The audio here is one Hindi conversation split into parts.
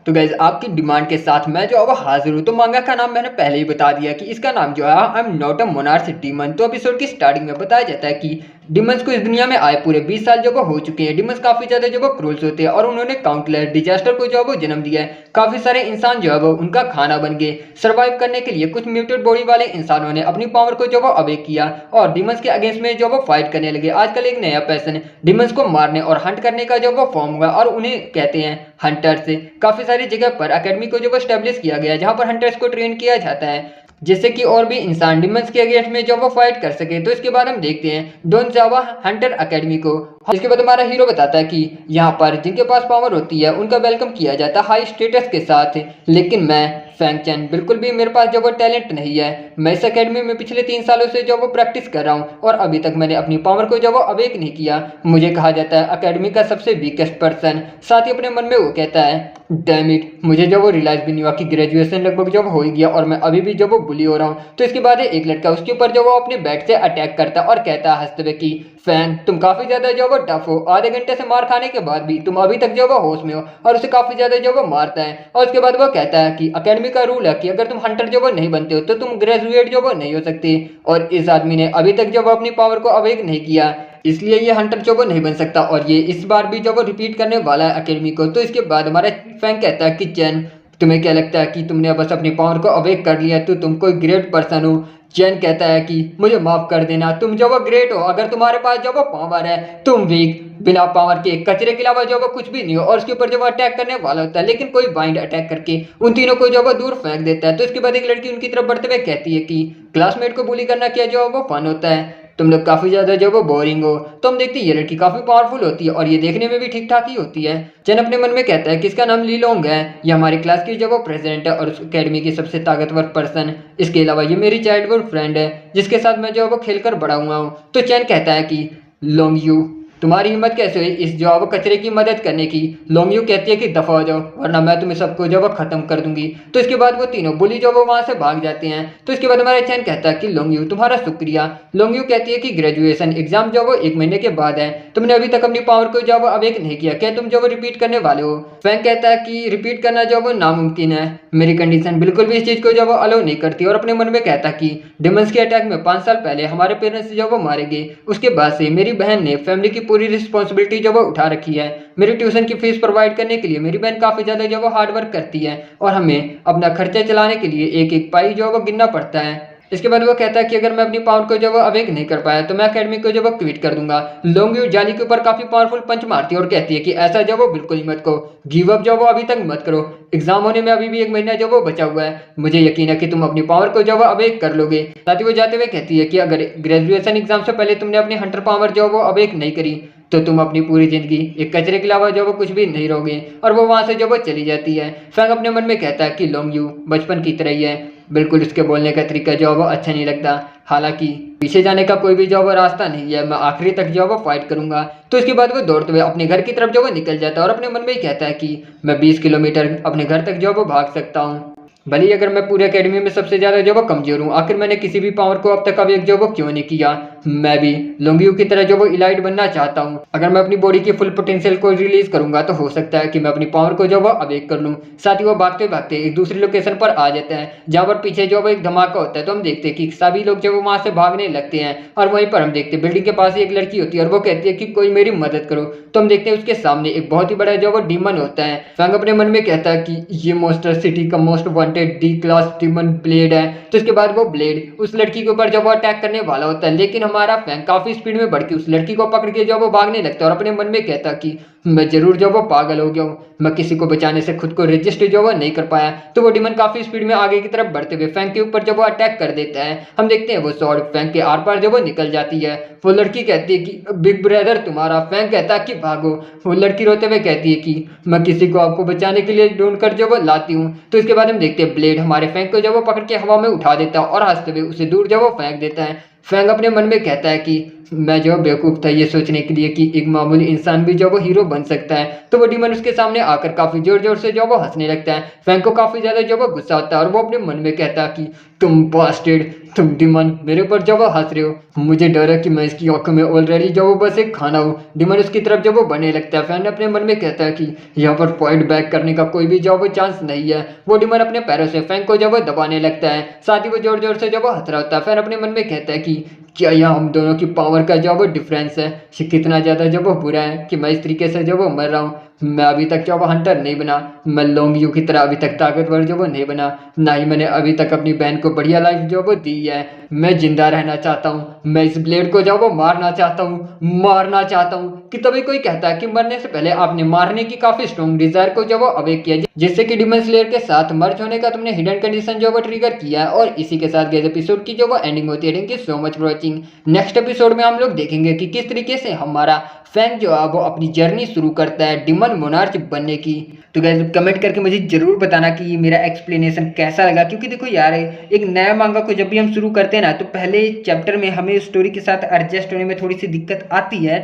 तो गाइज आपकी डिमांड के साथ मैं जो अब हाजिर हूँ। तो मांगा का नाम मैंने पहले ही बता दिया कि इसका नाम जो है I am not a monarch demon. तो एपिसोड की स्टार्टिंग में बताया जाता है कि डिमंस को इस दुनिया में आए पूरे 20 साल जो वो हो चुके हैं। डिमंस काफी ज्यादा जो वो क्रूल्स होते हैं और उन्होंने काउंटलेस डिजास्टर को जो वो जन्म दिया है। काफी सारे इंसान जो है वो उनका खाना बन गए। सर्वाइव करने के लिए कुछ म्यूटेड बॉडी वाले इंसानों ने अपनी पावर को जो वो अवेक किया और डिमंस के अगेंस्ट में जो वो फाइट करने लगे। आजकल एक नया पैशन डिमंस को मारने और हंट करने का जो वो फॉर्म हुआ और उन्हें कहते हैं हंटर्स। काफी सारी जगह पर अकेडमी को जो वो स्टैब्लिश किया गया है जहां पर हंटर्स को ट्रेन किया जाता है जिससे कि और भी इंसान डिमंस के अगेंस्ट में जो वो फाइट कर सके। तो इसके बाद हम देखते हैं डोन जावा हंटर अकेडमी को। इसके बाद हमारा हीरो बताता है कि यहाँ पर जिनके पास पावर होती है उनका वेलकम किया जाता है हाई स्टेटस के साथ। लेकिन मैं फैंग चैन बिल्कुल भी मेरे पास जो वो टैलेंट नहीं है। मैं इस अकेडमी में पिछले 3 सालों से जो वो प्रैक्टिस कर रहा हूँ और अभी तक मैंने अपनी पावर को जो वो अवेक नहीं किया। मुझे कहा जाता है अकेडमी का सबसे वीकेस्ट पर्सन। साथ ही अपने मन में वो कहता है डैम इट, मुझे जब वो रियलाइज भी नहीं हुआ कि ग्रेजुएशन लगभग जब हो ही गया और मैं अभी भी जब वो बुली हो रहा हूँ। तो इसके बाद एक लड़का उसके ऊपर जो वो अपने बैट से अटैक करता है और कहता है हंसते हुए कि फैंग तुम काफी ज्यादा जो वो टफ हो। आधे घंटे से मार खाने के बाद भी तुम अभी तक जो वो होश में हो और उसे काफी ज्यादा जो वो मारता है। और उसके बाद वो कहता है कि अकेडमी का रूल है कि अगर तुम हंटर जो वो नहीं बनते हो तो तुम ग्रेजुएट जो वो नहीं हो सकते। और इस आदमी ने अभी तक जो वो अपनी पावर को अवेक नहीं किया, इसलिए ये हंटर जो वो नहीं बन सकता और ये इस बार भी जो वो रिपीट करने वाला है अकेडमी को। तो इसके बाद हमारा फैंग कहता है कि चैन तुम्हें क्या लगता है कि तुमने बस अपनी पावर को अवेक कर लिया तो तुम कोई ग्रेट पर्सन हो। चैन कहता है कि मुझे माफ कर देना, तुम जो वो ग्रेट हो। अगर तुम्हारे पास जो वो पावर है तुम वीक, बिना पावर के कचरे के अलावा जो वो कुछ भी नहीं हो। और उसके ऊपर जो वो अटैक करने वाला होता है लेकिन कोई बाइंड अटैक करके उन तीनों को जो वो दूर फेंक देता है। तो इसके बाद एक लड़की उनकी तरफ बढ़ते हुए कहती है कि क्लासमेट को बुली करना क्या जो वो फन होता है, तुम लोग काफी ज्यादा जो वो बोरिंग हो। तो हम देखते हैं ये लड़की काफी पावरफुल होती है और ये देखने में भी ठीक ठाक ही होती है। चैन अपने मन में कहता है कि इसका नाम ली लोंग है, ये हमारी क्लास की जो वो प्रेसिडेंट है और उस अकेडमी की सबसे ताकतवर पर्सन। इसके अलावा ये मेरी चाइल्डहुड फ्रेंड है जिसके साथ मैं जो वो खेलकर बड़ा हुआ हूँ। तो चैन कहता है कि लोंग यू तुम्हारी हिम्मत कैसे हुई इस जो वो कचरे की मदद करने की। लोंग यू कहती है कि दफा हो जाओ वरना मैं तुम्हें सबको जो वो खत्म कर दूंगी। तो इसके बाद वो तीनों बुली जो वो वहां से भाग जाते हैं। तो इसके बाद हमारा चैन कहता है कि लोंग यू तुम्हारा शुक्रिया। लोंग यू कहती है कि ग्रेजुएशन एग्जाम जो वो 1 महीने के बाद है, तुमने अभी तक अपनी पावर को जो वो अवेक नहीं किया, क्या तुम जो वो रिपीट करने वाले हो। फैंक कहता है कि रिपीट करना जो वो नामुमकिन है, मेरी कंडीशन बिल्कुल भी इस चीज को जो वो अलाउ नहीं करती। और अपने मन में कहता कि डिमंस के अटैक में 5 साल पहले हमारे पेरेंट्स जो वो मारे गए, उसके बाद से मेरी बहन ने फैमिली की पूरी रिस्पॉन्सिबिलिटी जो वो उठा रखी है। मेरी ट्यूशन की फीस प्रोवाइड करने के लिए मेरी बहन काफी ज्यादा जो वो हार्ड वर्क करती है और हमें अपना खर्चा चलाने के लिए एक एक पाई जो वो गिनना पड़ता है। इसके बाद वो कहता है कि अगर मैं अपनी पावर को जो वो अवेक नहीं कर पाया तो मैं अकेडमी को जो वो क्विट कर दूंगा। लोंग यू जाली के ऊपर काफी पावरफुल पंच मारती है और कहती है कि ऐसा जो वो बिल्कुल ही मत करो, गिव अप जो वो अभी तक मत करो। एग्जाम होने में अभी भी 1 महीना जो वो बचा हुआ है, मुझे यकीन है कि तुम अपनी पावर को जो वो अवेक कर लोगे। साथ ही वो जाते हुए कहती है कि अगर ग्रेजुएशन एग्जाम से पहले तुमने अपनी हंटर पावर जो वो अवेक नहीं करी तो तुम अपनी पूरी जिंदगी एक कचरे के अलावा जो वो कुछ भी नहीं रहोगे। और वो वहां से जो वो चली जाती है। फैंग अपने मन में कहता है कि लोंग यू बचपन की तरह ही है, बिल्कुल उसके बोलने का तरीका जो वो अच्छा नहीं लगता। हालांकि पीछे जाने का कोई भी जो वो रास्ता नहीं है, मैं आखिरी तक जो वो फाइट करूंगा। तो इसके बाद वो दौड़ते हुए अपने घर की तरफ जो वो निकल जाता है और अपने मन में ही कहता है कि मैं 20 किलोमीटर अपने घर तक जो वो भाग सकता हूँ, भले ही अगर मैं पूरे एकेडमी में सबसे ज्यादा जो वो कमजोर हूँ। आखिर मैंने किसी भी पावर को अब तक अवेक जो वो क्यों नहीं किया। मैं भी लोंगियो की तरह जो वो इलाइट बनना चाहता हूँ। अगर मैं अपनी बॉडी की फुल पोटेंशियल को रिलीज करूंगा तो हो सकता है कि मैं अपनी पावर को जो वो अवेक कर लूँ। साथ ही वो भागते भागते एक दूसरी लोकेशन पर आ जाते हैं जहाँ पर पीछे जो वो एक धमाका होता है। तो हम देखते हैं कि सभी लोग जो वो वहां से भागने लगते हैं और वहीं पर हम देखते हैं बिल्डिंग के पास एक लड़की होती है और वो कहती है कि कोई मेरी मदद करो। तो हम देखते हैं उसके सामने एक बहुत ही बड़ा जो वो डीमन होता है। फैंग अपने मन में कहता है कि ये मॉन्स्टर सिटी का most wanted D class demon blade है। तो इसके बाद वो ब्लेड उस लड़की के ऊपर जब वो अटैक करने वाला होता है, लेकिन हमारा फैंग काफी स्पीड में बढ़ के उस लड़की को पकड़ के जब वो भागने लगता है और अपने मन में कहता कि मैं जरूर जो वो पागल हो गया हूँ, मैं किसी को बचाने से खुद को रजिस्ट जो वो नहीं कर पाया। तो वो डिमन काफी स्पीड में आगे की तरफ बढ़ते हुए फैंग के ऊपर जब वो अटैक कर देता है, हम देखते हैं वो स्वॉर्ड फैंग के आर पार जब वो निकल जाती है। वो लड़की कहती है कि बिग ब्रदर तुम्हारा। फैंग कहता है कि भागो। वो लड़की रोते हुए कहती है कि मैं किसी को आपको बचाने के लिए ढूंढ कर जो वो लाती हूँ। तो इसके बाद हम देखते हैं ब्लेड हमारे फैंग को जब वो पकड़ के हवा में उठा देता है और हंसते हुए उसे दूर जब वो फेंक देता है। फैंग अपने मन में कहता है कि मैं जो बेवकूफ था ये सोचने के लिए कि एक मामूली इंसान भी जो वो हीरो बन सकता है। तो वो डीमन उसके सामने आकर काफी जोर जोर से जो वो हंसने लगता है। फैंग को काफी ज्यादा जो वो गुस्सा होता है और वो अपने मन में कहता है कि तुम बास्टर्ड, तुम डिमन मेरे ऊपर जब वो हंस रहे हो, मुझे डर है कि मैं इसकी आंखों में ऑलरेडी जब वो बस एक खाना हूँ। डिमन उसकी तरफ जब वो बढ़ने लगता है, फैन अपने मन में कहता है कि यहाँ पर फाइट बैक करने का कोई भी जब वो चांस नहीं है। वो डिमन अपने पैरों से फैन को जब वो दबाने लगता है, साथ ही वो जोर जोर से जब वो हंस रहा होता है। फैन अपने मन में कहता है कि क्या यहाँ हम दोनों की पावर का जब वो डिफरेंस है, ये कितना ज़्यादा जब वो बुरा है कि मैं इस तरीके से जब वो मर रहा हूँ। मैं अभी तक जो वो हंटर नहीं बना, मैं लोंगियो की तरह अभी तक ताकतवर जो वो नहीं बना, ना ही मैंने अभी तक अपनी बहन को बढ़िया लाइफ जो वो दी है। मैं जिंदा रहना चाहता हूँ, मैं इस ब्लेड को जो वो मारना चाहता हूँ, मारना चाहता हूँ। कि तभी कोई कहता है कि मरने से पहले आपने मारने की काफी स्ट्रॉन्ग डिजायर को जो वो अवेक किया, जिससे कि डिमन स्लेयर के साथ मर्ज होने का तुमने हिडन कंडीशन जो वो ट्रिगर किया है। और इसी के साथ इस एपिसोड की जो वो एंडिंग होती है। Thank you so much for watching. Next episode में हम लोग देखेंगे कि किस तरीके से हमारा फैंग जो है वो अपनी जर्नी शुरू करता है डिमन मोनार्च बनने की। तो गाइस कमेंट करके मुझे जरूर बताना कि मेरा एक्सप्लेनेशन कैसा लगा, क्योंकि देखो यार एक नया मांगा को जब भी हम शुरू करते हैं ना, तो पहले चैप्टर में हमें स्टोरी के साथ एडजस्ट होने में थोड़ी सी दिक्कत आती है।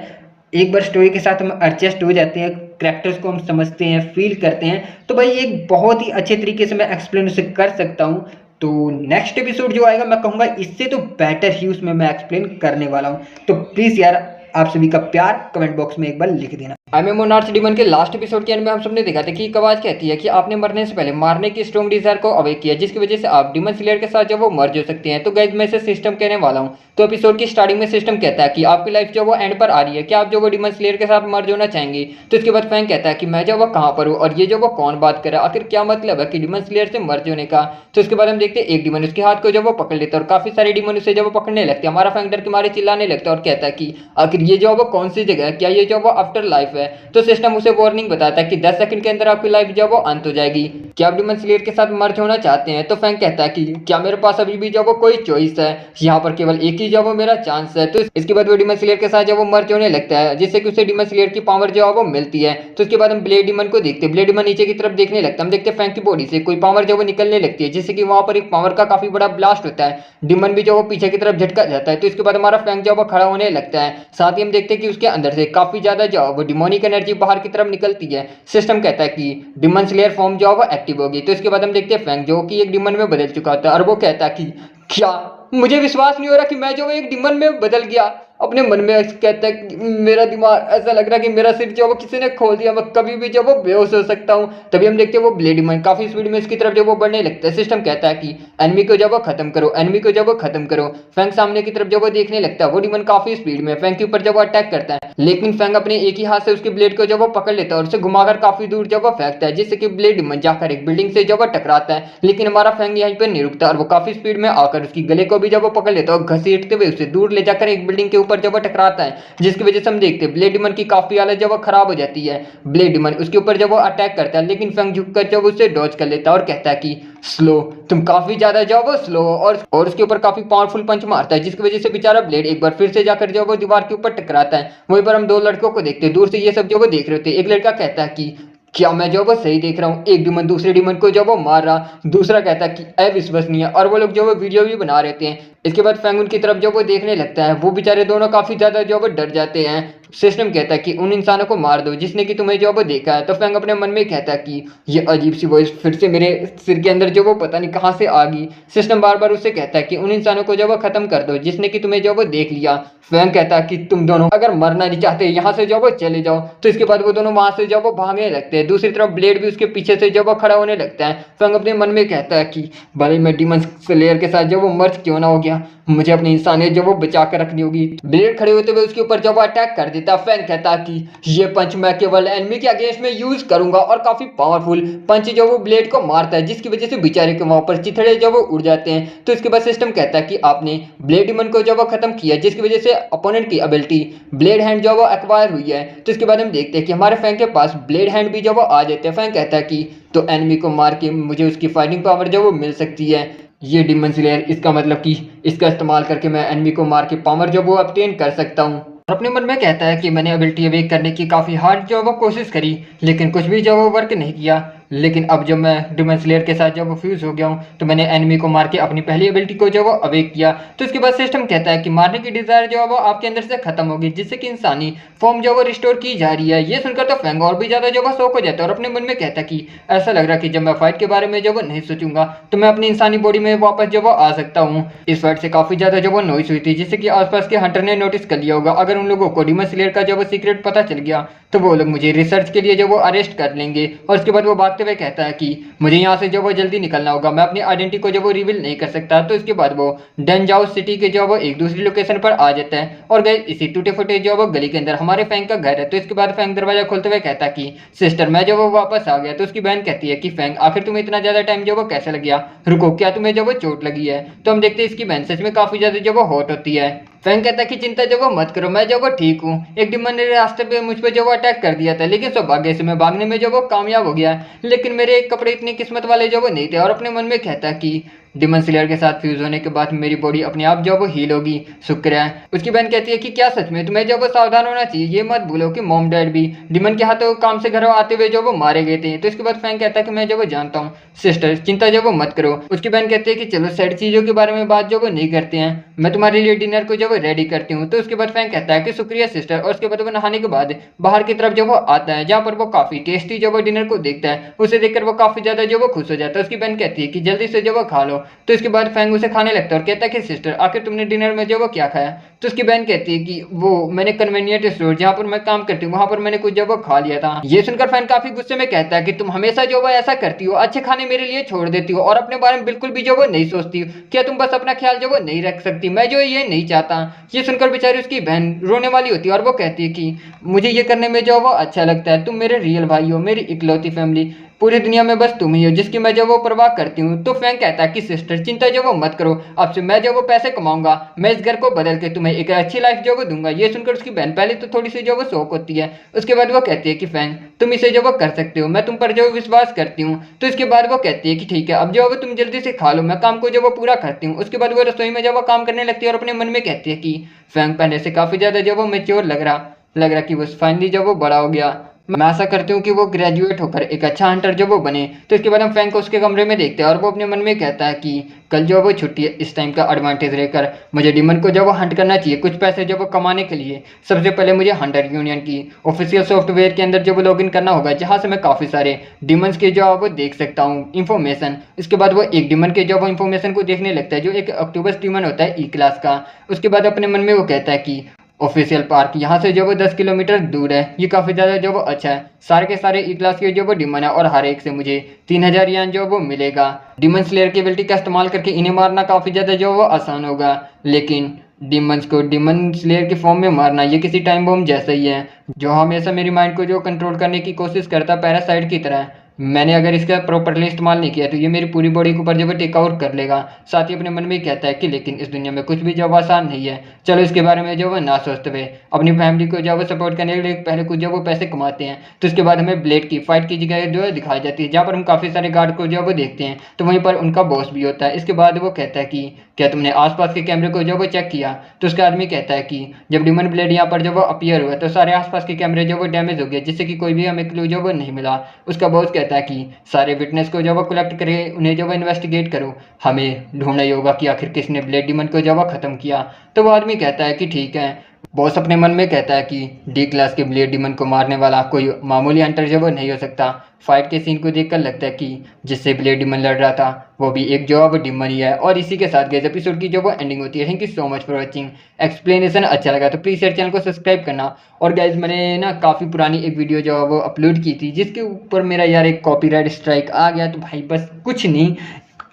एक बार स्टोरी के साथ हम एडजस्ट हो जाते हैं, कैरेक्टर्स को हम समझते हैं, फील करते हैं, तो भाई एक बहुत ही अच्छे तरीके से मैं एक्सप्लेन उसे कर सकता हूँ। तो नेक्स्ट एपिसोड जो आएगा मैं कहूँगा इससे तो बेटर ही उसमें मैं एक्सप्लेन करने वाला हूँ। तो प्लीज़ यार आप सभी का प्यार कमेंट बॉक्स में एक बार लिख देना। आई एम मोनार्च डिमन के लास्ट एपिसोड के एंड में हम सबने देखा था कि एक आवाज कहती है कि आपने मरने से पहले मारने की स्ट्रॉन्ग डिजायर को अवेक किया, जिसकी वजह से आप डिमन स्लेयर के साथ जब वो मर्ज हो सकते हैं। तो गाइस मैं इसे सिस्टम कहने वाला हूँ। तो एपिसोड की स्टार्टिंग में सिस्टम कहता है कि आपकी लाइफ जो वो एंड पर आ रही है, क्या आप जो वो डिमन स्लेयर के साथ मर्ज होना चाहेंगे। तो इसके बाद फैंग कहता है कि मैं जो वो कहाँ पर हूँ और ये जो वो कौन बात कर रहा है, आखिर क्या मतलब है कि डिमन स्लेयर से मर्ज होने का। तो इसके बाद हम देखते हैं एक डिमन उसके हाथ को जब वो पकड़ लेता है और काफी सारे डिमन उसे जब वो पकड़ने लगते हैं। हमारा फैंग डर के मारे चिल्लाने लगता है और कहता है कि आखिर ये जो वो कौन सी जगह है, क्या ये जो वो आफ्टर लाइफ है। तो सिस्टम उसे वार्निंग बताता है कि 10 सेकंड के अंदर आपकी लाइफ जब वो अंत हो जाएगी। क्या आप डिमन स्लेयर के साथ मर्ज होना चाहते हैं। तो फैंग कहता है कि क्या मेरे पास अभी भी जब वो कोई चॉइस है, यहाँ पर केवल एक ही जब वो मेरा चांस है। तो इसके बाद वो डिमन स्लेयर के साथ जब वो मर्ज होने लगता है, जिससे कि उसे डिमन स्लेयर की पावर जो है वो मिलती है। तो उसके बाद हम ब्लेड डिमन को देखते हैं। ब्लेड डिमन नीचे की तरफ देखने लगता है। हम देखते हैं फैंग की बॉडी से कोई पावर जो वो निकलने लगती है, जिससे कि वहां पर एक पावर का काफी बड़ा ब्लास्ट होता है। डिमन भी जो वो पीछे की तरफ झटका जाता है। तो इसके बाद हमारा फैंग जो वो खड़ा होने लगता है। साथ ही हम देखते हैं कि उसके अंदर से काफी ज्यादा जो वो डिमोनिक एनर्जी बाहर की तरफ निकलती है। सिस्टम कहता है कि डिमन स्लेयर फॉर्म जो है वो एक्टिव होगी। तो इसके बाद हम देखते हैं फैंग जो कि एक डिमन में बदल चुका होता है और वो कहता है कि क्या मुझे विश्वास नहीं हो रहा कि मैं जो एक डिमन में बदल गया। अपने मन में कहता है कि मेरा दिमाग ऐसा लग रहा है कि मेरा सिर जो वो किसी ने खोल दिया, मैं कभी भी जो वो बेहोश हो सकता हूँ। तभी हम देखते हैं वो ब्लेड डिमन काफी स्पीड में इसकी तरफ जो वो बढ़ने लगता है। सिस्टम कहता है कि एनिमी को जब वो खत्म करो, एनिमी को जब वो खत्म करो। फैंग सामने की तरफ जब वो देखने लगता है, वो डिमन काफी स्पीड में फैंग के ऊपर जब वो अटैक करता है, लेकिन फैंग अपने एक ही हाथ से उसके ब्लेड को जब वो पकड़ लेता है और उसे घुमाकर काफी दूर जब वो फेंकता है, जिससे कि ब्लेड डिमन जाकर एक बिल्डिंग से जब वो टकराता है। लेकिन हमारा फैंग यहीं पर नहीं रुकता और वो काफी स्पीड में आकर उसकी गले को भी जब वो पकड़ लेता है और घसीटते हुए उसे दूर ले जाकर एक बिल्डिंग के ऊपर जब वो टकराता है, जिसकी वजह से हम देखते हैं ब्लेड डिमन की काफी हालत जब वो खराब हो जाती है। ब्लेड डिमन उसके ऊपर जब वो अटैक करता है, लेकिन फैंग झुककर जब उसे डॉज कर लेता है और कहता है कि स्लो, तुम काफी ज्यादा जब वो स्लो, और उसके ऊपर काफी पावरफुल पंच मारता है, जिसकी वजह से बेचारा ब्लेड एक बार फिर से जाकर जब वो दीवार के ऊपर टकराता है। वहीं पर हम दो लड़कों को देखते हैं दूर से, ये सब जो वो देख रहे होते हैं। एक लड़का कहता है कि क्या मैं जो वो सही देख रहा हूँ, एक डिमन दूसरे डिमन को जब वो मार रहा, दूसरा कहता है कि अविश्वसनीय, और वो लोग जो वो वीडियो भी बना रहे थे। इसके बाद फैंग उनकी तरफ जो वो देखने लगता है, वो बेचारे दोनों काफी ज्यादा जो वो डर जाते हैं। सिस्टम कहता है कि उन इंसानों को मार दो जिसने कि तुम्हें जो वो देखा है। तो फैंग अपने मन में कहता है कि ये अजीब सी वॉइस फिर से मेरे सिर के अंदर जो वो पता नहीं कहाँ से आ गई। सिस्टम बार बार उससे कहता है कि उन इंसानों को जो वो खत्म कर दो जिसने कि तुम्हें जो वो देख लिया। फैंग कहता है कि तुम दोनों अगर मरना नहीं चाहते यहाँ से जो वो चले जाओ। तो इसके बाद वो दोनों वहां से जब वो भागने लगते हैं। दूसरी तरफ ब्लेड भी उसके पीछे से जब वो खड़ा होने लगता है। फैंग अपने मन में कहता है कि भले मैं डिमन स्लेयर के साथ जब वो मर्ज क्यों ना हो गया, मुझे अपनी इंसानियत जब वो बचा कर रखनी होगी। ब्लेड खड़े होते हुए उसके ऊपर जब वो अटैक कर देता है। फैंग कहता है कि ये पंच मैं केवल एनिमी के अगेंस्ट में यूज करूंगा, और काफी पावरफुल पंच जो वो ब्लेड को मारता है, जिसकी वजह से बेचारे के वहां पर चिथड़े जब वो उड़ जाते हैं। तो इसके बाद सिस्टम कहता है कि आपने ब्लेड डिमन को जब वो खत्म किया, जिसकी वजह से अपोनेंट की एबिलिटी ब्लेड हैंड जो वो एक्वायर हुई है। तो इसके बाद हम देखते हैं कि हमारे फैंग के पास ब्लेड हैंड भी जब वो आ जाते हैं। फैंग कहता है कि तो एनिमी को मार के मुझे उसकी फाइटिंग पावर जो वो मिल सकती है। ये डिमन स्लेयर, इसका मतलब कि इसका इस्तेमाल करके मैं एनिमी को मार के पावर जो वो ऑब्टेन कर सकता हूँ। और अपने मन में कहता है कि मैंने एबिलिटी अवेक करने की काफ़ी हार्ड जो वो कोशिश करी, लेकिन कुछ भी जो वो वर्क नहीं किया। लेकिन अब जब मैं डिमन स्लेयर के साथ जब वो फ्यूज हो गया हूँ तो मैंने एनिमी को मार के अपनी पहली एबिलिटी को जो वो अवेक किया। तो इसके बाद सिस्टम कहता है कि मारने की डिजायर जो है वो आपके अंदर से खत्म होगी, जिससे कि इंसानी फॉर्म जो वो रिस्टोर की जा रही है। ये सुनकर तो फैंग और भी ज्यादा जो वो शौक हो जाता है और अपने मन में कहता है कि ऐसा लग रहा है कि जब मैं फाइट के बारे में जो वो नहीं सोचूंगा तो मैं अपनी इंसानी बॉडी में वापस जो वो आ सकता हूँ। इस फाइट से काफी ज्यादा जो वो नॉइस हुई थी, जिससे कि आसपास के हंटर ने नोटिस कर लिया होगा। अगर उन लोगों को डिमन स्लेयर का जो वो सीक्रेट पता चल गया तो वो लोग मुझे रिसर्च के लिए जो वो अरेस्ट कर लेंगे। और उसके बाद वो भागते हुए कहता है कि मुझे यहाँ से जो वो जल्दी निकलना होगा, मैं अपनी आइडेंटिटी को जो वो रिवील नहीं कर सकता। तो इसके बाद वो डेंजाओ सिटी के जो वो एक दूसरी लोकेशन पर आ जाता है और गए इसी टूटे फूटे जो वो गली के अंदर हमारे फैंग का घर है। तो इसके बाद फैंग दरवाजा खोलते हुए कहता है कि सिस्टर मैं जो वो वापस आ गया। तो उसकी बहन कहती है कि फैंग आखिर तुम्हें इतना ज्यादा टाइम जो वो कैसे लग गया, रुको क्या तुम्हें जो वो चोट लगी है। तो हम देखते हैं इसकी बहन सच में काफी ज्यादा जो वो हॉट होती है। फैंग कहता है कि चिंता जो वो मत करो, मैं जो वो ठीक हूँ। एक डिमन ने रास्ते पे मुझ पे जो वो अटैक कर दिया था, लेकिन सौभाग्य से मैं भागने में जो वो कामयाब हो गया। लेकिन मेरे कपड़े इतनी किस्मत वाले जो वो नहीं थे। और अपने मन में कहता है कि डिमन स्लेयर के साथ फ्यूज होने के बाद मेरी बॉडी अपने आप जो वो हील होगी, शुक्र है। उसकी बहन कहती है कि क्या सच में तुम्हें जो वो सावधान होना चाहिए, ये मत भूलो कि मॉम डैड भी डिमन के हाथों काम से घर आते हुए जो वो मारे गए थे। तो इसके बाद फैंग कहता है कि मैं जो वो जानता हूँ सिस्टर, चिंता जो वो मत करो। उसकी बहन कहती है कि चलो सैड चीजों के बारे में बात जो वो नहीं करते हैं, मैं तुम्हारे लिए डिनर को जो वो रेडी करती हूँ। तो उसके बाद फैंग कहता है कि शुक्रिया सिस्टर। और उसके बाद वो नहाने के बाद बाहर की तरफ जो वो आता है, जहाँ पर वो काफी टेस्टी जो वो डिनर को देखता है। उसे देखकर वो काफी ज्यादा जो वो खुश हो जाता है। उसकी बहन कहती है कि जल्दी से जो वो खा लो। तो इसके बाद फैंग उसे खाने लगता है और कहता है कि सिस्टर आखिर तुमने डिनर में जो वो क्या खाया। तो उसकी बहन कहती है कि वो मैंने कन्वीनियंट स्टोर जहाँ पर मैं काम करती हूँ वहां पर मैंने कुछ जो वो खा लिया था। ये सुनकर फैन काफी गुस्से में कहता है कि तुम हमेशा जो वो ऐसा करती हो, अच्छे खाने मेरे लिए छोड़ देती हो और अपने बारे में बिल्कुल भी जो वो नहीं सोचती हो। क्या तुम बस अपना ख्याल जो वो नहीं रख सकती, मैं जो ये नहीं चाहता। ये सुनकर बेचारी उसकी बहन रोने वाली होती है और वो कहती है कि मुझे ये करने में जो वो अच्छा लगता है, तुम मेरे रियल भाई हो, मेरी इकलौती फैमिली, पूरी दुनिया में बस तुम ही हो जिसकी मैं जो वो परवाह करती हूँ। तो फैंग कहता है कि सिस्टर चिंता जो वो मत करो, अब से मैं जो वो पैसे कमाऊंगा, मैं इस घर को बदल के तुम्हें एक अच्छी लाइफ जो वो दूंगा। ये सुनकर उसकी बहन पहले तो थोड़ी सी जो वो शौक होती है, उसके बाद वो कहती है कि फैंग तुम इसे जो वो कर सकते हो, मैं तुम पर जो विश्वास करती हूँ। तो इसके बाद वो कहती है कि ठीक है अब जो वो तुम जल्दी से खा लो, मैं काम को जो वो पूरा करती हूँ। उसके बाद वो रसोई में जब वो काम करने लगती है और अपने मन में कहती है कि फैंग पहले से काफी ज्यादा जो वो मेच्योर लग रहा कि वो फाइनली जब वो बड़ा हो गया। मैं आशा करती हूँ कि वो ग्रेजुएट होकर एक अच्छा हंटर जो वो बने। तो इसके बाद हम फैंग को उसके कमरे में देखते हैं और वो अपने मन में कहता है कि कल जो वो छुट्टी है, इस टाइम का एडवांटेज लेकर मुझे डिमन को जो वो हंट करना चाहिए कुछ पैसे जो वो कमाने के लिए। सबसे पहले मुझे हंटर यूनियन की ऑफिशियल सॉफ्टवेयर के अंदर जो वो लॉगिन करना होगा, जहाँ से मैं काफ़ी सारे डिमंस के जो वो देख सकता हूँ इन्फॉर्मेशन। इसके बाद वो एक डिमन के जो वो इन्फॉर्मेशन को देखने लगता है, जो एक अक्टूबस डिमन होता है ई क्लास का। उसके बाद अपने मन में वो कहता है कि ऑफिशियल पार्क यहाँ से जो वो 10 किलोमीटर दूर है, ये काफ़ी ज़्यादा जो वो अच्छा है। सारे के सारे ई क्लास के जो वो डिमन है और हर एक से मुझे 3000 यान जो वो मिलेगा। डिमन स्लेयर की एबिलिटी का इस्तेमाल करके इन्हें मारना काफ़ी ज़्यादा जो वो आसान होगा, लेकिन डिमंस को डिमन स्लेयर के फॉर्म में मारना ये किसी टाइम बॉम्ब जैसा ही है, जो हमेशा मेरी माइंड को जो कंट्रोल करने की कोशिश करता पैरासाइट की तरह। मैंने अगर इसका प्रॉपरली इस्तेमाल नहीं किया तो ये मेरी पूरी बॉडी के ऊपर जो वो टेक आउट कर लेगा। साथ ही अपने मन में कहता है कि लेकिन इस दुनिया में कुछ भी जो आसान नहीं है, चलो इसके बारे में जो वो ना सोचते हुए अपनी फैमिली को जो वो सपोर्ट करने के लिए पहले कुछ जो वो पैसे कमाते हैं। तो उसके बाद हमें ब्लेड की फाइट की जगह जो है दिखाई जाती है, जहाँ पर हम काफ़ी सारे गार्ड को जो वो देखते हैं, तो वहीं पर उनका बॉस भी होता है। इसके बाद वो कहता है कि क्या तुमने आसपास के कैमरे को जो वो चेक किया। तो उसका आदमी कहता है कि जब डिमन ब्लेड यहाँ पर जो वो अपीयर हुआ तो सारे आसपास के कैमरे जो वो डैमेज हो गए, जिससे कि कोई भी हमें क्लू जो वो नहीं मिला। उसका बॉस कहता है कि सारे विटनेस को जो वो कलेक्ट करे, उन्हें जो वो इन्वेस्टिगेट करो, हमें ढूंढना ही होगा कि आखिर किसने ब्लेड डिमन को जो वो खत्म किया। तो वो आदमी कहता है कि ठीक है। बॉस अपने मन में कहता है कि डी क्लास के ब्लेड डिमन को मारने वाला कोई मामूली हंटर जो वो नहीं हो सकता। फाइट के सीन को देखकर लगता है कि जिससे ब्लेड डिमन लड़ रहा था वो भी एक जो वो डिमन ही है। और इसी के साथ गाइस एपिसोड की जो वो एंडिंग होती है। Thank you so much for watching. Explanation अच्छा लगा तो प्लीज़ यार चैनल को सब्सक्राइब करना। और गाइस मैंने ना काफ़ी पुरानी एक वीडियो जो वो अपलोड की थी, जिसके ऊपर मेरा यार एक कॉपीराइट स्ट्राइक आ गया। तो भाई बस कुछ नहीं,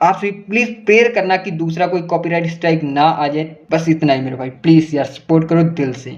आपसे प्लीज़ प्रेयर करना कि दूसरा कोई कॉपीराइट स्ट्राइक ना आ जाए, बस इतना ही मेरे भाई। प्लीज़ यार सपोर्ट करो दिल से।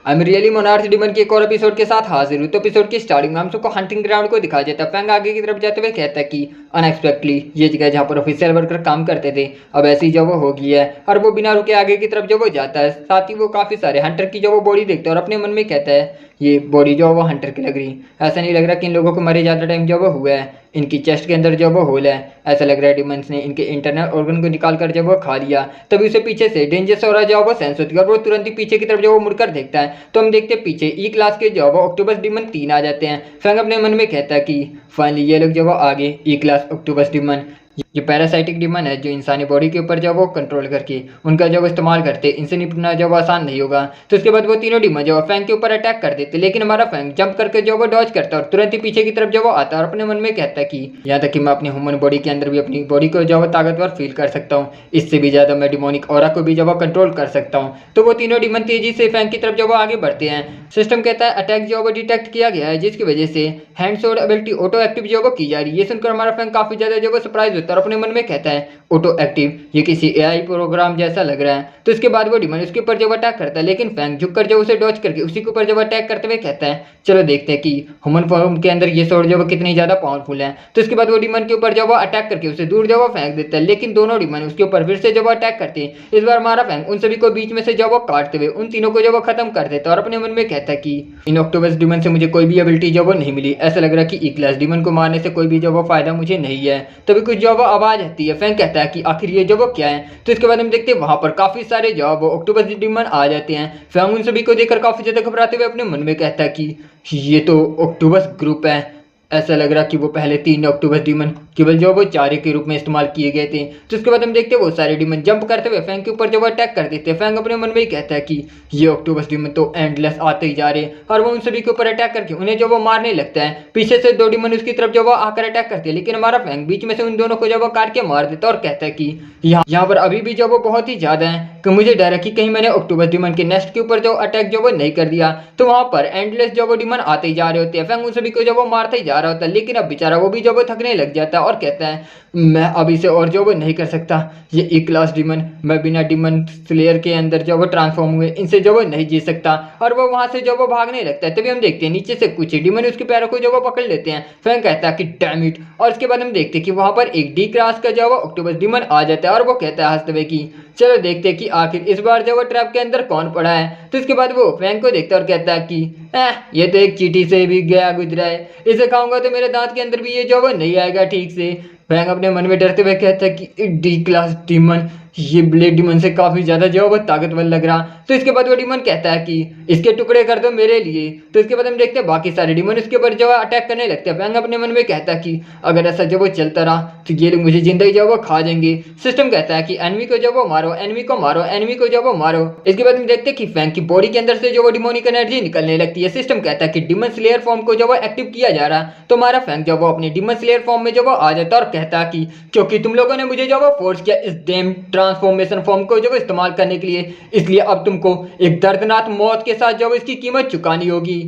आई एम रियली मोनार्थ डिमन के एक और एपिसोड के साथ हाजिर हूँ। तो एपिसोड की स्टार्टिंग में हम सबको हंटिंग ग्राउंड को दिखाया जाता है। फैंग आगे की तरफ जाते हुए कहता है कि अनएक्सपेक्टली ये जगह जहाँ पर ऑफिशियल वर्कर काम करते थे अब ऐसी जो वो होगी है। और वो बिना रुके आगे की तरफ जो वो जाता है। साथ ही वो काफ़ी सारे हंटर की जो वो बॉडी देखता है और अपने मन में कहता है ये बॉडी जो वो हंटर की लग रही, ऐसा नहीं लग रहा कि इन लोगों को मरे ज़्यादा टाइम जो वो हुआ है। इनकी चेस्ट के अंदर जो वो होल है, ऐसा लग रहा है डिमंस ने इनके इंटरनल ऑर्गन को निकाल कर जब वो खा लिया। तभी उसे पीछे से डेंजरस और जो वो सेंस होती है और वो तुरंत ही पीछे की तरफ जो वो मुड़कर देखता है तो हम देखते हैं पीछे ई क्लास के जो वो ऑक्टोपस डिमन 3 आ जाते हैं। फैंग अपने मन में कहता है कि फाइनली ये लोग जो वो आगे ई क्लास ऑक्टोपस डिमन, ये पैरासाइटिक डिमन है जो इंसानी बॉडी के ऊपर जब वो कंट्रोल करके उनका जब इस्तेमाल करते, इनसे निपटना जब आसान नहीं होगा। तो उसके बाद वो तीनों डिमन जो फैंग के ऊपर अटैक कर देते, लेकिन हमारा फैंग जंप करके जो वो डॉज करता है और तुरंत ही पीछे की तरफ जब वो आता है और अपने मन में कहता है कि यहाँ तक कि मैं अपनी ह्यूमन बॉडी के अंदर भी अपनी बॉडी को जो वो ताकतवर फील कर सकता हूँ, इससे भी ज्यादा मैं डिमोनिक ऑरा को भी जब वो कंट्रोल कर सकता हूँ। तो वो तीनों डिमन तेजी से फैंग की तरफ जब वो आगे बढ़ते हैं। सिस्टम कहता है अटैक जो वो डिटेक्ट किया गया है, जिसकी वजह से hand sword ability auto active जो वो की जा रही है। ये सुनकर हमारा फैंग काफी ज्यादा जो वो सरप्राइज होता है और अपने मन में कहता है ऑटो एक्टिव, ये किसी एआई प्रोग्राम जैसा लग रहा है। तो इसके बाद वो डिमन उसके ऊपर जब अटैक करता है, लेकिन फैंग झुककर जो उसे डॉज करके उसी के ऊपर जब अटैक करते हुए कहता है चलो देखते हैं कि ह्यूमन फॉर्म के अंदर ये स्वॉर्ड जो वो कितनी ज्यादा पावरफुल है। तो इसके बाद वो डिमन के ऊपर जब वो अटैक करके उसे दूर जब वो फेंक देता है, लेकिन दोनों डिमन उसके ऊपर फिर से जब वो अटैक करते हैं। इस बार हमारा फैंग उन सभी को बीच में से जब वो काटते हुए उन तीनों को जब वो खत्म कर देता है और अपने मन में कहता है कि इन ऑक्टोपस डिमन से मुझे कोई भी एबिलिटी जब वो नहीं मिली, ऐसा लग रहा है कि ई क्लास डिमन को मारने से कोई भी जब वो फायदा मुझे नहीं है। तभी कुछ जब वो आवाज आती है, फैंग कहता है कि आखिर ये जब वो क्या है। तो इसके बाद हम देखते हैं वहां पर काफी सारे जब वो ऑक्टोपस डिमन आ जाते हैं। फैंग उन सभी को देखकर काफी ज्यादा घबराते हुए अपने मन में कहता है कि ये तो ऑक्टोपस ग्रुप है, ऐसा लग रहा कि वो पहले 3 ऑक्टोपस डिमन केवल जो वो चारे के रूप में इस्तेमाल किए गए थे। तो उसके बाद हम देखते हैं वो सारे डिमन जंप करते हुए फैंग के ऊपर जब अटैक कर देते हैं। फैंग अपने मन में ही कहता है कि ये ऑक्टोपस डिमन तो एंडलेस आते ही जा रहे हैं और वो उन सभी के ऊपर अटैक करके उन्हें जब वो मारने लगता है। पीछे से 2 डिमन उसकी तरफ जब वो आकर अटैक करते हैं, लेकिन हमारा फैंग बीच में से उन दोनों को जब वो काट के मार देता है और कहता है कि यहाँ पर अभी भी जब वो बहुत ही ज्यादा है कि मुझे डर है कि कहीं मैंने ऑक्टोपस डिमन के नेस्ट के ऊपर जो अटैक जो वो नहीं कर दिया तो वहां पर एंडलेस जो वो डिमन आते ही जा रहे होते हैं। फैंग उन सभी को जब वो मारते ही जा रहा होता है, लेकिन अब बेचारा वो भी जब वो थकने लग जाता है और कहता है मैं अब इसे और जो वो नहीं कर सकता, ये ई क्लास डिमन, मैं बिना डिमन स्लेयर के अंदर जब वो ट्रांसफॉर्म हुए इनसे जो वो नहीं जी सकता। और वो वहां से जब वो भागने लगता है, तभी हम देखते हैं नीचे से कुछ डिमन उसके पैरों को जो वो पकड़ लेते हैं। फैंग कहता है कि डैम इट। और उसके बाद हम देखते हैं कि वहां पर एक डी क्लास का जो वो ऑक्टोपस डिमन आ जाता है और वो कहता है हंसते हुए कि चलो देखते हैं कि आखिर इस बार जो वो ट्रैप के अंदर कौन पड़ा है। तो इसके बाद वो फैंग को देखता है और कहता है कि ये तो एक चींटी से भी गया गुजरा है, इसे खाऊंगा तो मेरे दांत के अंदर भी ये जो वो नहीं आएगा ठीक से। फैंग अपने मन में डरते हुए कहता है कि डी क्लास डिमन, ये ब्लेड डिमन से काफी ज्यादा जो वो ताकतवर लग रहा। तो इसके बाद वो डिमन कहता है कि इसके टुकड़े कर दो मेरे लिए। तो इसके बाद हम देखते हैं बाकी सारे डिमन उसके ऊपर जो अटैक करने लगते हैं। फैंग अपने मन में कहता है कि अगर ऐसा जब वो चलता रहा तो ये लोग मुझे जिंदगी जो वो खा जाएंगे। सिस्टम कहता है कि एनिमी को जब वो मारो, एनिमी को मारो, एनिमी को जब वो मारो। इसके बाद हम देखते हैं कि फैंग की बॉडी के अंदर से जो वो डिमोनिक एनर्जी निकलने लगती है। सिस्टम कहता है कि डिमन स्लेयर फॉर्म को जब वो एक्टिव किया जा रहा तो हमारा फैंग जब वो अपने डिमन स्लेयर फॉर्म में जब वो आ जाता है और कहता है कि क्योंकि तुम लोगों ने मुझे जब वो फोर्स किया इस डेम ट्रांसफॉर्मेशन फॉर्म को जो इस्तेमाल करने के लिए, इसलिए अब तुमको एक दर्दनाक मौत के साथ जो इसकी कीमत चुकानी होगी।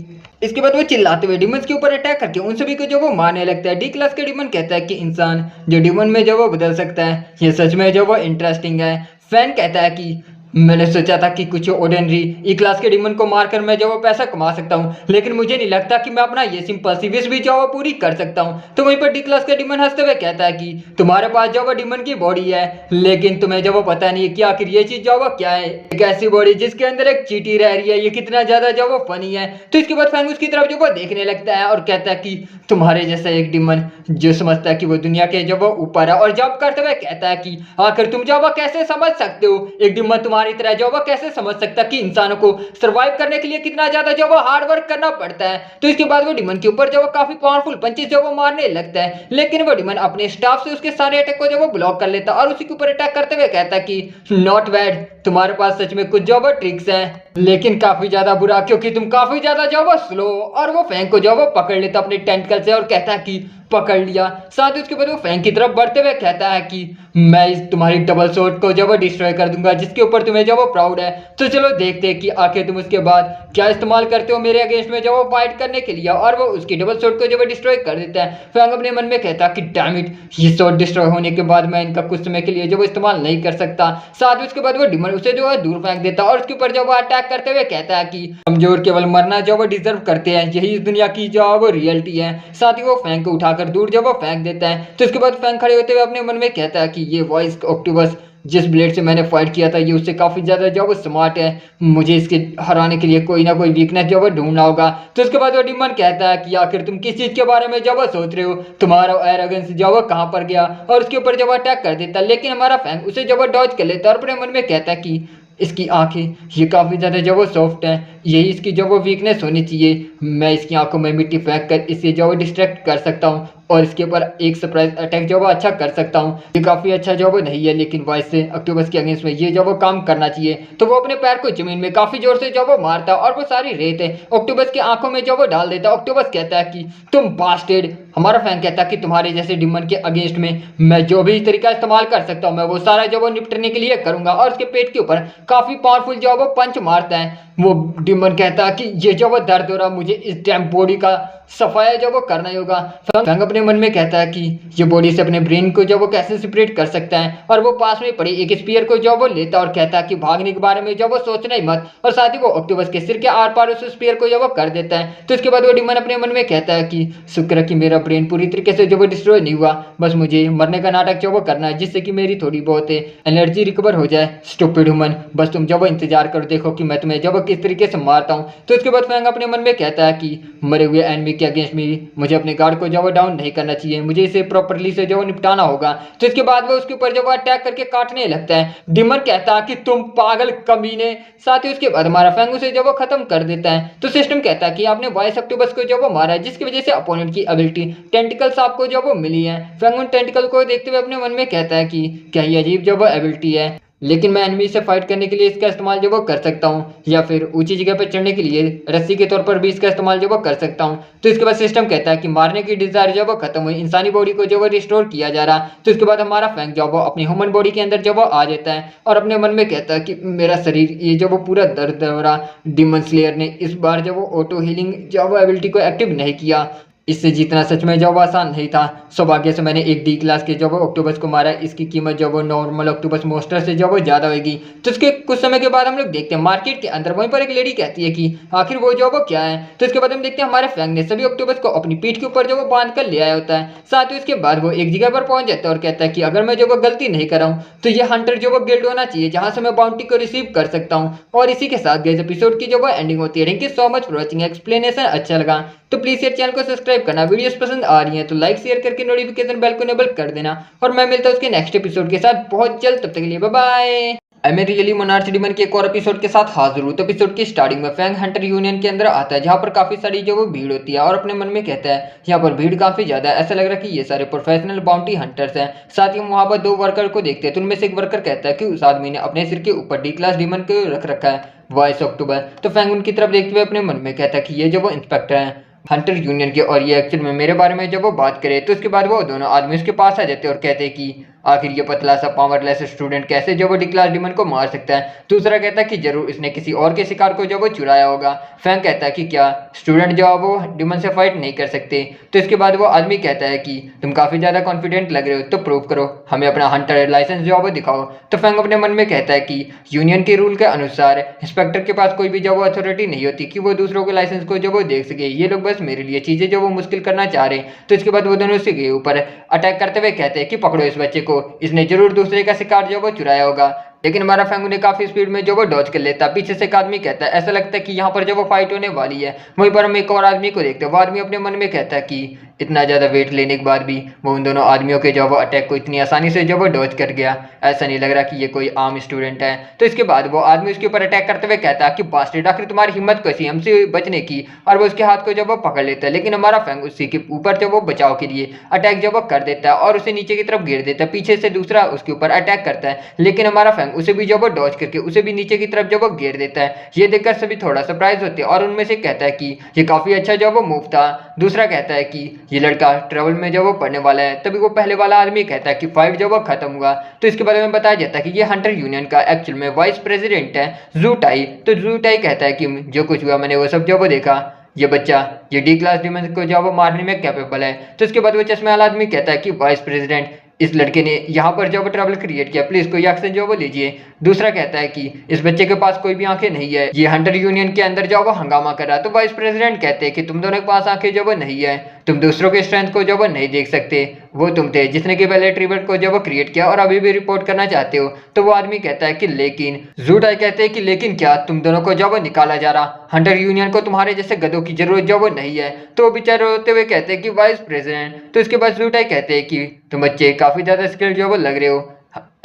इसके बाद वो चिल्लाते हुए डिमन्स के ऊपर अटैक करके उन सभी को जो वो मारने लगता है। डी क्लास के डिमन कहता है कि इंसान जो डिमन में जो वो बदल सकता है, ये सच में जो वो इंटरेस्टिंग है। फैन कहता है कि मैंने सोचा था कि कुछ ऑर्डिनरी ई क्लास के डिमन को मारकर मैं जो वो पैसा कमा सकता हूँ, लेकिन मुझे नहीं लगता कि मैं अपना ये सिंपल सी विश भी जो वो पूरी कर सकता हूँ। तो वहीं पर डी क्लास का डिमन हंसते हुए कहता है कि तुम्हारे पास जो वो डिमन की बॉडी है, लेकिन तुम्हें जो वो पता नहीं है कि आखिर ये चीज जो वो क्या है। एक ऐसी बॉडी जिसके अंदर एक चींटी रह रही है, ये कितना ज्यादा जो वो फनी है। तो इसके बाद फैंग उसकी तरफ जो वो देखने लगता है और कहता है कि तुम्हारे जैसा एक डिमन जो समझता है कि वो दुनिया के जो वो ऊपर है, और जब करते हुए कहता है कि आखिर तुम जो वो कैसे समझ सकते हो, एक डिमन तुम्हारी तरह जो वो कैसे समझ सकता कि इंसानों को सरवाइव करने के लिए कितना ज्यादा जो वो हार्ड वर्क करना पड़ता है। तो इसके बाद वो डिमन के ऊपर जो वो काफी पावरफुल पंचेस जो वो मारने लगता है, लेकिन वो डिमन अपने स्टाफ से उसके सारे अटैक को जो वो ब्लॉक कर लेता और उसी के ऊपर अटैक करते हुए कहता कि नॉट बैड, तुम्हारे पास सच में कुछ जो वो ट्रिक्स हैं, लेकिन काफी ज्यादा बुरा क्योंकि तुम काफी ज्यादा जो वो स्लो। और वो फैंग को जो वो पकड़ लेता अपने टेंटकल से और कहता है कि पकड़ लिया। साथ ही उसके बाद वो फैंग की तरफ बढ़ते हुए कहता है कि मैं इस तुम्हारी डबल शॉट को जब वो डिस्ट्रॉय कर दूंगा जिसके ऊपर तुम्हें जब वो प्राउड है। तो चलो देखते हैं कि आखिर तुम उसके बाद क्या इस्तेमाल करते हो मेरे अगेंस्ट में जब वो फाइट करने के लिए। और वो उसकी डबल शॉट को जब वो डिस्ट्रॉय कर देता है। फैंग अपने मन में कहता कि डैम इट, ये शॉट डिस्ट्रॉय होने के बाद मैं इनका कुछ समय के लिए जब वो इस्तेमाल नहीं कर सकता। साथ ही उसके बाद वो डिमन उसे जो है दूर फेंक देता और उसके ऊपर जब वो अटैक करते हुए कहता है कि कमजोर केवल मरना जो वो डिजर्व करते हैं, यही इस दुनिया की जो वो रियलिटी है। साथ ही वो फैंग को उठाकर दूर जब वो फेंक देता है। तो इसके बाद फैंग खड़े होते हुए अपने मन में कहता है कि ये वॉइस ऑक्टोपस जिस ब्लेड से मैंने फाइट किया था ये उससे काफ़ी ज़्यादा जो है वो स्मार्ट है, मुझे इसके हराने के लिए कोई ना कोई वीकनेस जो है वो ढूंढना होगा। तो उसके बाद वो डिमन कहता है कि आखिर तुम किस चीज़ के बारे में जो है वो सोच रहे हो, तुम्हारा एरोगेंस जो है वो कहाँ पर गया, और उसके ऊपर जो है अटैक कर देता है। लेकिन हमारा फैंग उसे जो है डॉज कर लेता है और अपने मन में कहता है कि इसकी आंखें ये काफ़ी ज़्यादा जो वो सॉफ्ट हैं, यही इसकी जो वो वीकनेस होनी चाहिए, मैं इसकी आंखों में मिट्टी फेंक कर इसे जो वो डिस्ट्रैक्ट कर सकता हूँ और इसके ऊपर एक सरप्राइज अटैक जो वो अच्छा कर सकता हूँ। ये काफ़ी अच्छा जो वो नहीं है, लेकिन वॉइस से ऑक्टोपस के अगेंस्ट में ये जो वो काम करना चाहिए। तो वो अपने पैर को जमीन में काफ़ी जोर से जो वो मारता है और वो सारी रेत है ऑक्टोपस की आंखों में जो वो डाल देता है। ऑक्टोपस कहता है कि तुम बास्टेड। हमारा फैन कहता है कि तुम्हारे जैसे डिमन के अगेंस्ट में मैं जो भी तरीका इस्तेमाल कर सकता हूँ मैं वो सारा जो वो निपटने के लिए करूंगा, और उसके पेट के ऊपर काफ़ी पावरफुल जो वो पंच मारता है। वो डिमन कहता है कि ये जो वो दर्द हो रहा मुझे इस डैम बॉडी का सफाया जो वो करना ही होगा। फंग अपने मन में कहता है कि ये बॉडी से अपने ब्रेन को जो वो कैसे सेपरेट कर सकता है, और वो पास में पड़ी एक स्पीयर को जो वो लेता और कहता है कि भागने के बारे में जो वो सोचना ही मत, और साथ ही वो ऑक्टोपस के सिर के आर पार उस स्पीयर को जो वो कर देता है। तो इसके बाद वो डिमन अपने मन में कहता है कि शुक्र है कि मेरा ब्रेन पूरी तरीके से जो वो डिस्ट्रॉय नहीं हुआ, बस मुझे मरने का नाटक जो वो करना है जिससे कि मेरी थोड़ी बहुत एनर्जी रिकवर हो जाए। स्टूपिड ह्यूमन, बस तुम जब वो इंतजार करो, देखो कि मैं तुम्हें जब किस तरीके से मारता हूँ। तो इसके बाद फैंग अपने मन में कहता है कि मरे हुए एनिमी के अगेंस्ट में मुझे अपने गार्ड को जो वो डाउन नहीं करना चाहिए, मुझे इसे प्रॉपर्ली से जो निपटाना होगा। तो इसके बाद वो उसके ऊपर जो वो अटैक करके काटने लगता है। डिमन कहता है कि तुम पागल कमीने। साथ ही उसके बाद हमारा फैंग उसे जो वो खत्म कर देता है। तो सिस्टम कहता है कि आपने वॉइस ऑक्टोपस को जो वो मारा है, जिसकी वजह से अपोनेंट की एबिलिटी टेंटिकल्स आपको जो वो मिली है। फैंग उन टेंटिकल को देखते हुए अपने मन में कहता है कि क्या ये अजीब जो वो एबिलिटी है, लेकिन मैं एनिमी से फाइट करने के लिए इसका इस्तेमाल जो वो कर सकता हूँ, या फिर ऊंची जगह पर चढ़ने के लिए रस्सी के तौर पर भी इसका इस्तेमाल जो वो कर सकता हूँ। तो इसके बाद सिस्टम कहता है कि मारने की डिजायर जो वो खत्म हुई, इंसानी बॉडी को जो वो रिस्टोर किया जा रहा। तो इसके बाद हमारा फैंग जो वो अपनी ह्यूमन बॉडी के अंदर जो वो आ जाता है और अपने मन में कहता है कि मेरा शरीर ये जो वो पूरा दर्द हो रहा, डिमन स्लेयर ने इस बार जो वो ऑटो हीलिंग जो वो एबिलिटी को एक्टिव नहीं किया, इससे जीतना सच में जो वो आसान नहीं था। सौभाग्य से मैंने एक डी क्लास के जो वो ऑक्टोपस को मारा, इसकी कीमत जो वो नॉर्मल ऑक्टोपस मोस्टर से जो वो ज़्यादा होगी। तो इसके कुछ समय के बाद हम लोग देखते हैं मार्केट के अंदर वहीं पर एक लेडी कहती है कि आखिर वो जो वो क्या है। तो इसके बाद हम देखते हैं हमारे फैंग ने सभी ऑक्टोपस को अपनी पीठ के ऊपर जो वो बांध कर ले आया होता है। साथ ही उसके बाद वो एक जगह पर पहुंच जाता है और कहता है कि अगर मैं जो वो गलती नहीं कर रहा हूँ तो ये हंटर जो वो गिल्ड होना चाहिए जहाँ से मैं बाउंटी को रिसीव कर सकता हूँ। और इसी के साथ गाइस एपिसोड की जो वो एंडिंग होती है। Thank you so much for watching, explanation अच्छा लगा तो प्लीज यार चैनल को सब्सक्राइब करना, वीडियोस पसंद आ रही हैं तो लाइक शेयर करके नोटिफिकेशन बेल को इनेबल कर देना, और मैं मिलता हूँ उसके नेक्स्ट एपिसोड के साथ बहुत जल्द। तब तक के लिए बाय बाय। मैं रियली मोनार्च डिमन के एक और एपिसोड के साथ हाजिर हूँ। तो एपिसोड की स्टार्टिंग में फैंग हंटर यूनियन के अंदर आता है जहाँ पर काफी सारी जो वो भीड़ होती है, और अपने मन में कहता है यहाँ पर भीड़ काफी ज्यादा है, ऐसा लग रहा है कि ये सारे प्रोफेशनल बाउंटी हंटर्स हैं। साथ ही हम वहाँ पर दो वर्कर को देखते हैं, तो उनमें से एक वर्कर कहता है कि उस आदमी ने अपने सिर के ऊपर डी क्लास डिमन को रख रखा है वॉइस ऑक्टोबर। तो फैंग उनकी तरफ देखते हुए अपने मन में कहता है कि ये जो वो इंस्पेक्टर हैं हंटर यूनियन के, और ये एक्चुअल में मेरे बारे में जब वो बात करे। तो उसके बाद वो दोनों आदमी उसके पास आ जाते हैं और कहते हैं कि आखिर ये पतला सा पावरलेस स्टूडेंट कैसे जो वो डी क्लास डिमन को मार सकता है। दूसरा कहता है कि जरूर इसने किसी और के शिकार को जो वो चुराया होगा। फैंग कहता है कि क्या स्टूडेंट जो है वो डिमन से फाइट नहीं कर सकते। तो इसके बाद वो आदमी कहता है कि तुम काफी ज्यादा कॉन्फिडेंट लग रहे हो, तो प्रूव करो, हमें अपना हंटर लाइसेंस जो है वो दिखाओ। तो फैंग अपने मन में कहता है कि यूनियन के रूल के अनुसार इंस्पेक्टर के पास कोई भी जो वो अथॉरिटी नहीं होती कि वो दूसरों के लाइसेंस को जो वो देख सके, ये लोग बस मेरे लिए चीजें जो वो मुश्किल करना चाह रहे हैं। तो इसके बाद वो दोनों उसके ऊपर अटैक करते हुए कहते हैं कि पकड़ो इस बच्चे को, इसने जरूर दूसरे का शिकार जो वो चुराया होगा। लेकिन हमारा फैंग उन्हें काफी स्पीड में जो वो डॉज कर लेता है। पीछे से एक आदमी कहता है ऐसा लगता है कि यहाँ पर जो वो फाइट होने वाली है। वहीं पर हम एक और आदमी को देखते हैं, वो आदमी अपने मन में कहता है कि इतना ज्यादा वेट लेने के बाद भी वो उन दोनों आदमियों के जो वो अटैक को इतनी आसानी से जो वो डॉज कर गया, ऐसा नहीं लग रहा कि ये कोई आम स्टूडेंट है। तो इसके बाद वो आदमी उसके ऊपर अटैक करते हुए कहता है कि बास्टर्ड आखिर तुम्हारी हिम्मत कैसी हमसे बचने की, और वो उसके हाथ को जब वो पकड़ लेता है। लेकिन हमारा फैंग उसी के ऊपर जो वो बचाव के लिए अटैक जब वो कर देता है और उसे नीचे की तरफ गिर देता है। पीछे से दूसरा उसके ऊपर अटैक करता है, लेकिन हमारा फैंग उसे भी जो वो डॉज करके उसे भी नीचे की तरफ जब वो गिर देता है। ये देखकर सभी थोड़ा सरप्राइज होते हैं और उनमें से कहता है कि ये काफी अच्छा जो वो मूव था। दूसरा कहता है कि ये लड़का ट्रेवल में जब वो पढ़ने वाला है। तभी वो पहले वाला आदमी कहता है कि फाइट जब वो खत्म हुआ। तो इसके बारे में बताया जाता है कि ये हंटर यूनियन का एक्चुअल में वाइस प्रेसिडेंट है जू टाई। तो जू टाई कहता है कि जो कुछ हुआ मैंने वो सब जब वो देखा, ये बच्चा ये डी क्लास डिमन को जब वो मारने में कैपेबल है। तो इसके बाद वो चश्मे वाला आदमी कहता है कि वाइस प्रेसिडेंट इस लड़के ने यहाँ पर जो ट्रबल क्रिएट किया, प्लीज कोई एक्शन जो वो लीजिए। दूसरा कहता है कि इस बच्चे के पास कोई भी आंखें नहीं है, ये हंटर यूनियन के अंदर जो वो हंगामा कर रहा है। तो वाइस प्रेसिडेंट कहते हैं कि तुम दोनों के पास आंखें जो वो नहीं है, तुम दूसरों के स्ट्रेंथ को जो वो नहीं देख सकते, वो तुम थे जिसने केवल रिट्रीवर को जो वो क्रिएट किया और अभी भी रिपोर्ट करना चाहते हो। तो वो आदमी कहता है कि लेकिन ज़ूटाई कहते हैं कि लेकिन क्या तुम दोनों को जो वो निकाला जा रहा, हंटर यूनियन को तुम्हारे जैसे गधों की जरूरत जो वो नहीं है। तो वो बेचारे रोते हुए कहते हैं कि वाइस प्रेसिडेंट। तो इसके बाद ज़ूटाई कहते हैं कि तुम बच्चे काफी ज्यादा स्किल्ड जो वो लग रहे हो,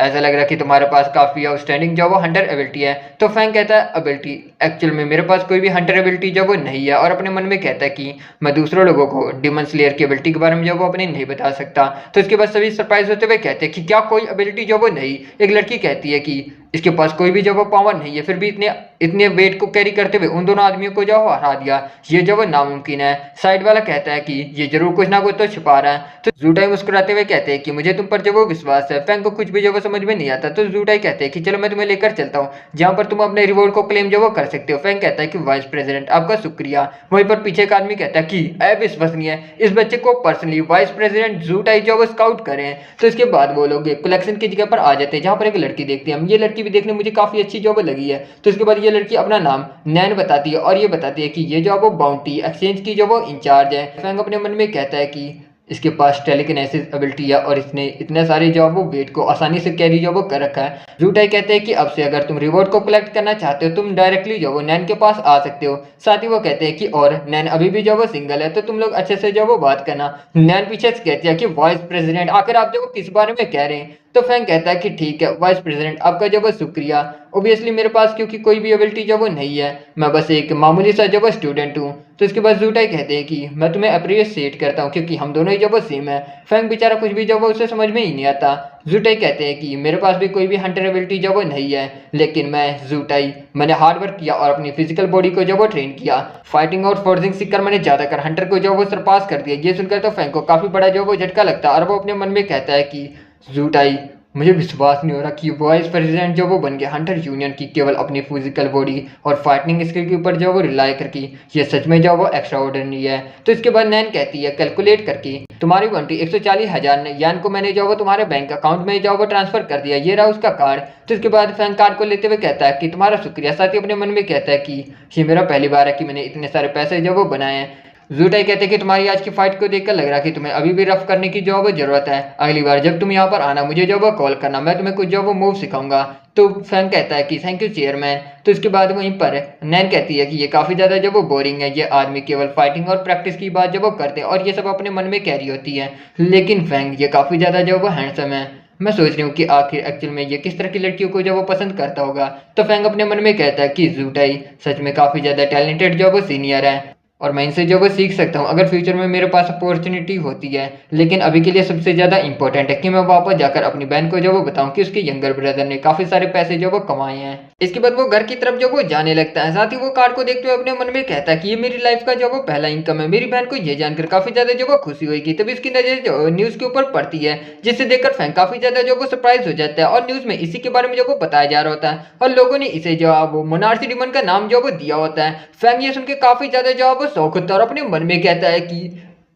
ऐसा लग रहा है कि तुम्हारे पास काफी आउटस्टैंडिंग जो वो हंटर एबिलिटी है। तो फैंग कहता है एबिलिटी, एक्चुअल में मेरे पास कोई भी हंटर एबिलिटी जो वो नहीं है, और अपने मन में कहता है कि मैं दूसरों लोगों को डिमन स्लेयर की एबिलिटी के बारे में जो वो अपने नहीं बता सकता। तो इसके बाद सभी सरप्राइज होते हुए कहते हैं कि क्या कोई एबिलिटी जो वो नहीं। एक लड़की कहती है कि इसके पास कोई भी जो वो पावर नहीं है, फिर भी इतने इतने वेट को कैरी करते हुए उन दोनों आदमियों को जो वो हरा दिया, ये जो वो नामुमकिन है। साइड वाला कहता है कि ये जरूर कुछ ना कुछ तो छिपा रहा है। तो ज़ूटाई मुस्कुराते हुए कहते हैं कि मुझे तुम पर जो वो विश्वास है। फैंग को कुछ भी जो वो समझ में नहीं आता। तो ज़ूटाई कहते हैं कि चलो मैं तुम्हें लेकर चलता हूँ जहाँ पर तुम अपने रिवॉर्ड को क्लेम जो वो कर सकते हो। फैंग कहता है कि वाइस प्रेसिडेंट आपका शुक्रिया। वहीं पर पीछे का आदमी कहता है कि अविश्वसनीय, इस बच्चे को पर्सनली वाइस प्रेसिडेंट ज़ूटाई जो वो स्काउट करें। तो इसके बाद वो लोग कलेक्शन की जगह पर आ जाते हैं जहाँ पर एक लड़की देखते हैं हम। ये लड़की भी देखने मुझे काफी अच्छी जॉब लगी है। तो इसके बाद ये लड़की अपना नाम नैन बताती है और ये बताती है कि ये जो वो बाउंटी एक्सचेंज की जो वो इंचार्ज है। फैंग अपने मन में कहता है कि इसके पास टेलीकिनेसिस एबिलिटी है और इसने इतने सारे जो वो वेट को आसानी से कैरी जो वो कर रखा है। ज़ूटाई कहते हैं कि अब से अगर तुम रिवॉर्ड को कलेक्ट करना चाहते हो तुम डायरेक्टली जो वो नैन के पास आ सकते हो। साथ ही वो कहते हैं कि और नैन अभी भी जो वो सिंगल है, तो तुम लोग अच्छे से जो वो बात करना। नैन पीछे से कहती है कि वाइस प्रेसिडेंट आखिर आप जो वो किस बारे में कह रहे हैं। तो फैंग कहता है कि ठीक है वाइस प्रेसिडेंट आपका जो वो शुक्रिया। ओबियसली मेरे पास क्योंकि कोई भी एबिलिटी जो वो नहीं है, मैं बस एक मामूली सा जो वो स्टूडेंट हूँ। तो इसके बाद ज़ूटाई कहते हैं कि मैं तुम्हें अप्रिशिएट करता हूँ क्योंकि हम दोनों ही जो वो सेम है। फैंग बेचारा कुछ भी जो वो उसे समझ में ही नहीं आता। ज़ूटाई कहते हैं कि मेरे पास भी कोई भी हंटर एबिलिटी जो वो नहीं है, लेकिन मैंने हार्ड वर्क किया और अपनी फिजिकल बॉडी को जो वो ट्रेन किया। फाइटिंग और फोर्सिंग सीखकर मैंने ज्यादातर हंटर को जो वो सरपास कर दिया। ये सुनकर तो फैंग को काफी बड़ा जो वो झटका लगता है और वो अपने मन में कहता है कि ज़ूटाई मुझे विश्वास नहीं हो रहा कि वाइस प्रेसिडेंट जो वो बन गया हंटर यूनियन की केवल अपनी फिजिकल बॉडी और फाइटिंग स्किल के ऊपर जो वो रिलाई करके। ये सच में जो वो एक्स्ट्रा ऑर्डिनरी है। तो इसके बाद नैन कहती है कैलकुलेट करके तुम्हारी बॉन्टी 140,000 यान को मैंने जो वो तुम्हारे बैंक अकाउंट में जो वो ट्रांसफर कर दिया, ये रहा उसका कार्ड। तो इसके बाद फैंग कार्ड को लेते हुए कहता है कि तुम्हारा शुक्रिया। साथ ही अपने मन में कहता है कि ये मेरा पहली बार है कि मैंने इतने सारे पैसे जो वो बनाए हैं। ज़ूटाई कहते हैं कि तुम्हारी आज की फाइट को देखकर लग रहा है कि तुम्हें अभी भी रफ करने की जो वो जरूरत है। अगली बार जब तुम यहाँ पर आना मुझे जो वो कॉल करना, मैं तुम्हें कुछ जो वो मूव सिखाऊंगा। तो फैंग कहता है कि थैंक यू चेयरमैन। तो इसके बाद वहीं पर नैन कहती है कि ये काफ़ी ज़्यादा जो वो बोरिंग है, ये आदमी केवल फाइटिंग और प्रैक्टिस की बात जो वो करते हैं और ये सब अपने मन में कैरी होती है। लेकिन फैंग ये काफ़ी ज़्यादा जो वो हैंडसम है। मैं सोच रही हूँ कि आखिर एक्चुअल में ये किस तरह की लड़कियों को जो वो पसंद करता होगा। तो फैंग अपने मन में कहता है कि ज़ूटाई सच में काफ़ी ज़्यादा टैलेंटेड जो वो सीनियर है और मैं इनसे जो वो सीख सकता हूँ अगर फ्यूचर में मेरे पास अपॉर्चुनिटी होती है। लेकिन अभी के लिए सबसे ज़्यादा इंपॉर्टेंट है कि मैं वापस जाकर अपनी बहन को जो वो बताऊँ कि उसके यंगर ब्रदर ने काफ़ी सारे पैसे जो वो कमाए हैं। इसके बाद वो घर की तरफ जो वो जाने लगता है। साथ ही वो कार्ड को देखते हुए अपने मन में कहता है कि ये मेरी लाइफ का जो वो पहला इनकम है। मेरी बहन को ये जानकर काफ़ी ज़्यादा जो वो खुशी होगी। तभी इसकी नज़र जो न्यूज़ के ऊपर पड़ती है, जिससे देखकर फैंग काफ़ी ज़्यादा जो वो सरप्राइज हो जाता है और न्यूज़ में इसी के बारे में जो वो बताया जा रहा होता है और लोगों ने इसे जो वो मोनार्सी डिमन का नाम जो वो दिया होता है। फैंग ये सुन के काफ़ी ज़्यादा जो वो शौक होता है और अपने मन में कहता है कि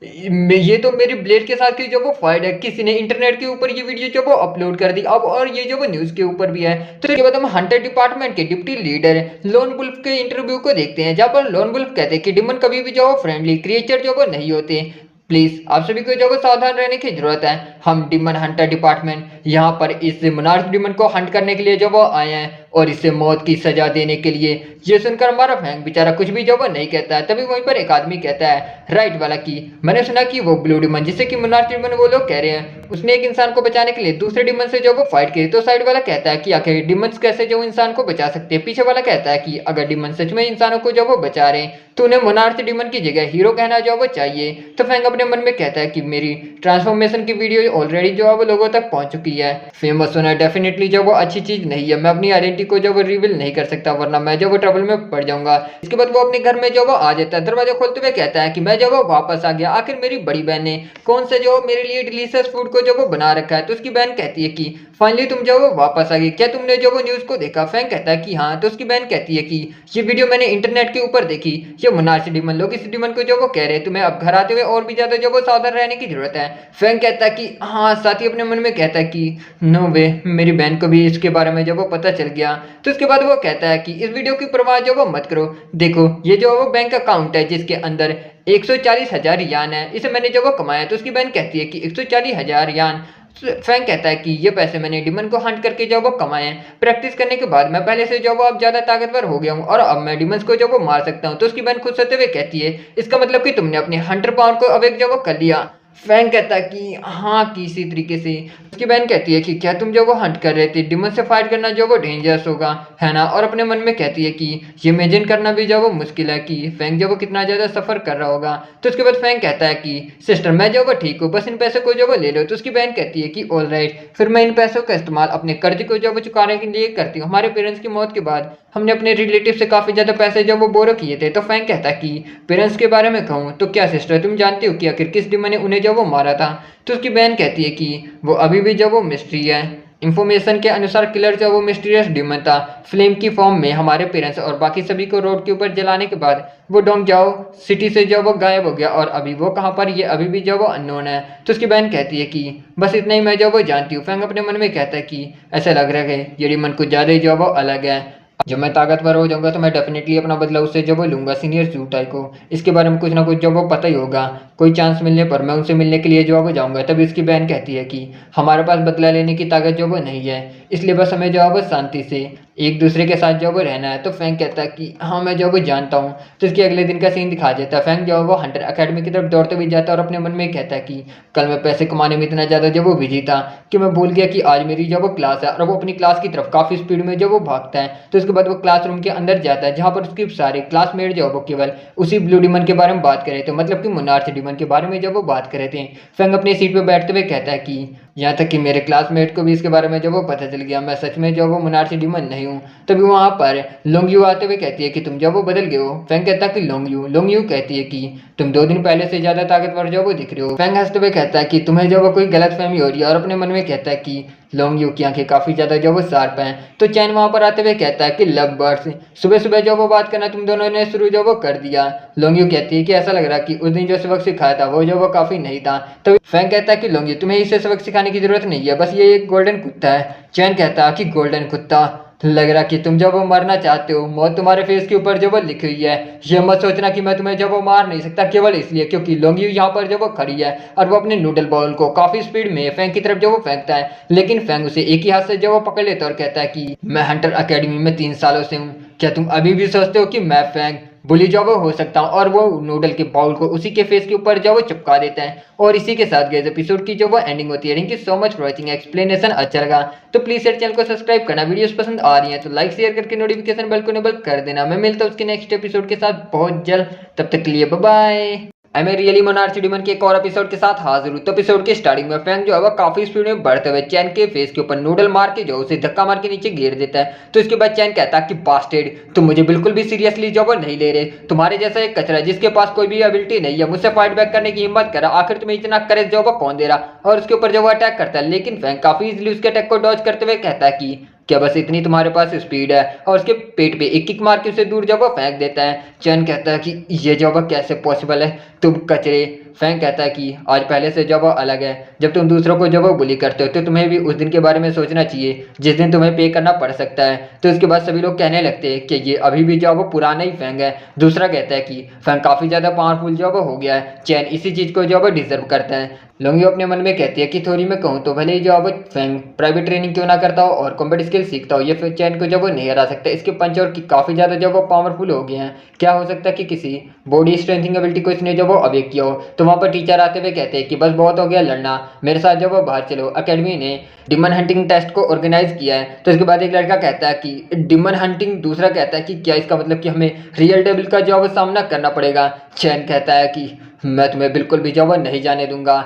ये तो मेरी ब्लेड के साथ की जो वो फाइट है, किसी ने इंटरनेट के ऊपर ये वीडियो जो वो अपलोड कर दी अब, और ये जो वो न्यूज़ के ऊपर भी है। तो इसके बाद हम हंटर डिपार्टमेंट के डिप्टी लीडर लोन वुल्फ के इंटरव्यू को देखते हैं, जहाँ पर लोन वुल्फ कहते हैं कि डिमन कभी भी जो वो फ्रेंडली क्रिएचर जो वो नहीं होते। प्लीज आप सभी को जो वो सावधान रहने की जरूरत है। हम डिमन हंटर डिपार्टमेंट यहाँ पर इस मोनार्क डिमन को हंट करने के लिए जो वो आए हैं और इसे मौत की सजा देने के लिए। ये सुनकर हमारा फैंग बेचारा कुछ भी जो वो नहीं कहता है। तभी वहीं पर एक आदमी कहता है राइट वाला कि मैंने सुना कि वो ब्लू डिमन जिसे कि मोनार्क डिमन वो लोग कह रहे हैं, उसने एक इंसान को बचाने के लिए दूसरे डिमन से जो वो फाइट की। तो साइड वाला कहता है कि आखिर डिमंस कैसे जो इंसान को बचा सकते हैं। पीछे वाला कहता है कि अगर डिमन सच में इंसानों को जो वो बचा रहे हैं तो उन्हें मोनार्क डिमन की जगह हीरो कहना जो वो चाहिए। तो फैंग अपने मन में कहता है कि मेरी ट्रांसफॉर्मेशन की वीडियो ऑलरेडी जो है वो लोगों तक पहुंच चुकी है। फेमस होना डेफिनेटली जो वो अच्छी चीज नहीं है। मैं अपनी आइडेंटिटी आइडेंटिटी को जो वो रिवील नहीं कर सकता, वरना मैं जो वो ट्रबल में पड़ जाऊंगा। इसके बाद वो अपने घर में जो वो आ जाता है, दरवाजा खोलते हुए कहता है कि मैं जो वो वापस आ गया, आखिर मेरी बड़ी बहन ने कौन सा जो मेरे लिए डिलीशियस फूड को जो वो बना रखा है। तो उसकी बहन कहती है कि फाइनली तुम जो वो वापस आ गई, क्या तुमने जो वो न्यूज को देखा? फैंग कहता है कि हाँ। तो उसकी बहन कहती है कि ये वीडियो मैंने इंटरनेट के ऊपर देखी, ये मोनार्च डीमन लोग इस डीमन को जो वो कह रहे हैं तुम्हें अब घर आते हुए और भी ज्यादा जो वो सावधान रहने की जरूरत है। फैंग कहता है कि हाँ, साथ ही अपने मन में कहता है कि नो वे, मेरी बहन को भी इसके बारे में जो वो पता चल गया। तो उसके बाद वो कहता है कि इस वीडियो की परवाह जो वो मत करो, देखो ये जो वो बैंक अकाउंट है जिसके अंदर 140,000 यान है, इसे मैंने जो वो कमाया। तो उसकी बहन कहती है कि 140,000 यान। फैंग कहता है कि ये पैसे मैंने डिमन को हंट करके जो वो कमाए हैं, प्रैक्टिस करने के बाद मैं पहले से जो वो अब ज्यादा ताकतवर हो गया हूँ और अब मैं डिमंस को जो वो मार सकता हूँ। तो उसकी बहन खुश होते हुए कहती है इसका मतलब कि तुमने अपने हंटर पावर को अवेक जो वो कर लिया। फैंग कहता है कि हाँ, किसी तरीके से। उसकी बहन कहती है कि क्या तुम जो वो हंट कर रहे थे, डिमन से फाइट करना जो वो डेंजरस होगा, है ना? और अपने मन में कहती है कि ये इमेजिन करना भी जो वो मुश्किल है कि फैंग जो वो कितना ज्यादा सफर कर रहा होगा। तो उसके बाद फैंग कहता है कि सिस्टर मैं जो वो ठीक हूँ, बस इन पैसों को जो वो ले लो। तो उसकी बहन कहती है कि ऑल राइट, फिर मैं इन पैसों का इस्तेमाल अपने कर्ज को जो वो चुकाने के लिए करती हूँ। हमारे पेरेंट्स की मौत के बाद हमने अपने रिलेटिव से काफी ज्यादा पैसे जो वो बोरो किए थे। तो फैंग कहता है कि पेरेंट्स के बारे में कहूँ तो क्या सिस्टर तुम जानती हो कि आखिर किस डिमन ने उन्हें जो वो मारा था? तो उसकी बहन कहती है कि वो अभी भी जो वो मिस्ट्री है। इंफॉर्मेशन के अनुसार किलर जो वो मिस्टीरियस डिमन था, फ्लेम की फॉर्म में हमारे पेरेंट्स और बाकी सभी को रोड के ऊपर जलाने के बाद वो डोंग जाओ सिटी से जो वो गायब हो गया और अभी वो कहाँ पर, ये अभी भी जो वो अननोन है। तो उसकी बहन कहती है कि बस इतना ही मैं जो वो जानती हूँ। फैंग अपने मन में कहता है कि ऐसा लग रहा है ये डिमन कुछ ज्यादा ही जो वो अलग है। जब मैं ताकतवर हो जाऊंगा तो मैं डेफिनेटली अपना बदला उससे जब वो लूंगा। सीनियर जूटाई को इसके बारे में कुछ ना कुछ जब वो पता ही होगा, कोई चांस मिलने पर मैं उनसे मिलने के लिए जो वो जाऊंगा। तभी उसकी बहन कहती है कि हमारे पास बदला लेने की ताकत जो वो नहीं है, इसलिए बस हमें जो वो शांति से एक दूसरे के साथ जो वो रहना है। तो फैंग कहता है कि हाँ मैं जो वो जानता हूँ। तो इसके अगले दिन का सीन दिखा देता है। फैंग जो वो हंटर अकेडमी की तरफ दौड़ते हुए जाता है और अपने मन में कहता है कि कल मैं पैसे कमाने में इतना ज़्यादा जब वो बिजी था कि मैं भूल गया कि आज मेरी जो वो क्लास है। और वो अपनी क्लास की तरफ काफ़ी स्पीड में जो वो भागता है। तो उसके बाद वो क्लासरूम के अंदर जाता है जहाँ पर उसके सारे क्लासमेट जो वो केवल उसी ब्लू डिमन के बारे में बात कर रहे थे, मतलब कि मोनार्च डिमन के बारे में जब वो बात कर रहे थे। फैंग अपनी सीट पर बैठते हुए कहता है कि यहाँ तक कि मेरे क्लासमेट को भी इसके बारे में जब वो पता चल गया, मैं सच में जो वो मोनार्च डिमन नहीं हूँ। तभी वहाँ पर लोंगयू आते हुए कहती है कि तुम जब वो बदल गए हो। फैंग कहता है कि लोंगयू कहती है कि तुम 2 दिन पहले से ज्यादा ताकतवर जो वो दिख रहे हो। फैंग हंसते हुए कहता है कि तुम्हें जो वो कोई गलतफहमी हो रही है और अपने मन में कहता है कि लोंगयू की आंखें काफी ज्यादा जो वो शार्प हैं। तो चैन वहां पर आते हुए कहता है कि लव बर्ड्स, सुबह सुबह जो वो बात करना तुम दोनों ने शुरू जो वो कर दिया। लोंगयू कहती है कि ऐसा लग रहा कि उस दिन जो सबक सिखाया था वो जो वो काफी नहीं था। तो फैंग कहता है कि लोंगयू तुम्हें इसे सबक सिखाने की जरूरत नहीं है, बस ये एक गोल्डन कुत्ता है। चैन कहता है कि गोल्डन कुत्ता, लग रहा कि तुम जब वो मरना चाहते हो, मौत तुम्हारे फेस के ऊपर जब वो लिखी हुई है। ये मत सोचना कि मैं तुम्हें जब वो मार नहीं सकता केवल इसलिए क्योंकि लोंगयू यहाँ पर जब वो खड़ी है और वो अपने नूडल बॉल को काफी स्पीड में फैंग की तरफ जब वो फेंकता है। लेकिन फैंग उसे एक ही हाथ से जब वो पकड़ लेता है और कहता है कि मैं हंटर अकेडमी में 3 सालों से हूँ, क्या तुम अभी भी सोचते हो कि मैं फैंग बुली जो वो हो सकता हूँ? और वो नूडल के बाउल को उसी के फेस के ऊपर जो वो चिपका देता है। और इसी के साथ गाइस एपिसोड की जो वो एंडिंग होती है। Thank you so much for watching. Explanation अच्छा लगा तो प्लीज यार चैनल को सब्सक्राइब करना, वीडियोस पसंद आ रही है तो लाइक शेयर करके नोटिफिकेशन बेल को इनेबल कर देना। मैं मिलता हूँ उसके नेक्स्ट एपिसोड के साथ बहुत जल्द, तब तक के लिए बाय बाय। आई मैं रियली मोनार्च डिमन के एक और एपिसोड के साथ हाजिर हूँ। तो एपिसोड के स्टार्टिंग में फैंग जो है वो काफी स्पीड में बढ़ते हुए चैन के फेस के ऊपर नूडल मार के जो उसे धक्का मार के नीचे गिर देता है। तो इसके बाद चैन कहता है कि बास्टेड, तुम मुझे बिल्कुल भी सीरियसली जो वो नहीं ले रहे, तुम्हारे जैसा एक कचरा जिसके पास कोई भी एबिलिटी नहीं है मुझसे फाइट बैक करने की हिम्मत करा, आखिर तुम्हें इतना करेज जो वो कौन दे रहा? और उसके ऊपर जो वो अटैक करता है। लेकिन फैंग काफी इजीली उसके अटैक को डॉज करते हुए कहता है कि क्या बस इतनी तुम्हारे पास स्पीड है? और उसके पेट पे एक किक मार के उसे दूर जब वो फेंक देता है। चैन कहता है कि ये जब कैसे पॉसिबल है, तुम कचरे। फैंग कहता है कि आज पहले से जब वो अलग है, जब तुम दूसरों को जब वो बुली करते हो तो तुम्हें भी उस दिन के बारे में सोचना चाहिए जिस दिन तुम्हें पे करना पड़ सकता है। तो उसके बाद सभी लोग कहने लगते हैं कि ये अभी भी जो वो पुराना ही फैंग है। दूसरा कहता है कि फैंग काफी ज्यादा पावरफुल जो वो हो गया है, चैन इसी चीज को जो वो डिजर्व करता है। लोंगियो अपने मन में कहती है कि थोड़ी मैं कहूँ तो भले ही जो अब फैंग प्राइवेट ट्रेनिंग क्यों ना करता हो और कॉम्बैट स्किल सीखता हो, ये फिर चैन को जब वो नहीं हरा सकता। इसके पंच और काफी ज्यादा जब वो पावरफुल हो गए हैं। क्या हो सकता है कि किसी बॉडी स्ट्रेंथिंग एबिलिटी को इसने जब वो अवेक किया हो। तो वहाँ पर टीचर आते हुए कहते हैं कि बस बहुत हो गया लड़ना, मेरे साथ जब वो बाहर चलो। अकेडमी ने डिमन हंटिंग टेस्ट को ऑर्गेनाइज किया है। तो इसके बाद एक लड़का कहता है कि डिमन हंटिंग, दूसरा कहता है कि क्या इसका मतलब कि हमें रियल डेविल का जो वो सामना करना पड़ेगा। चैन कहता है कि मैं तुम्हें बिल्कुल भी जो वो नहीं जाने दूंगा।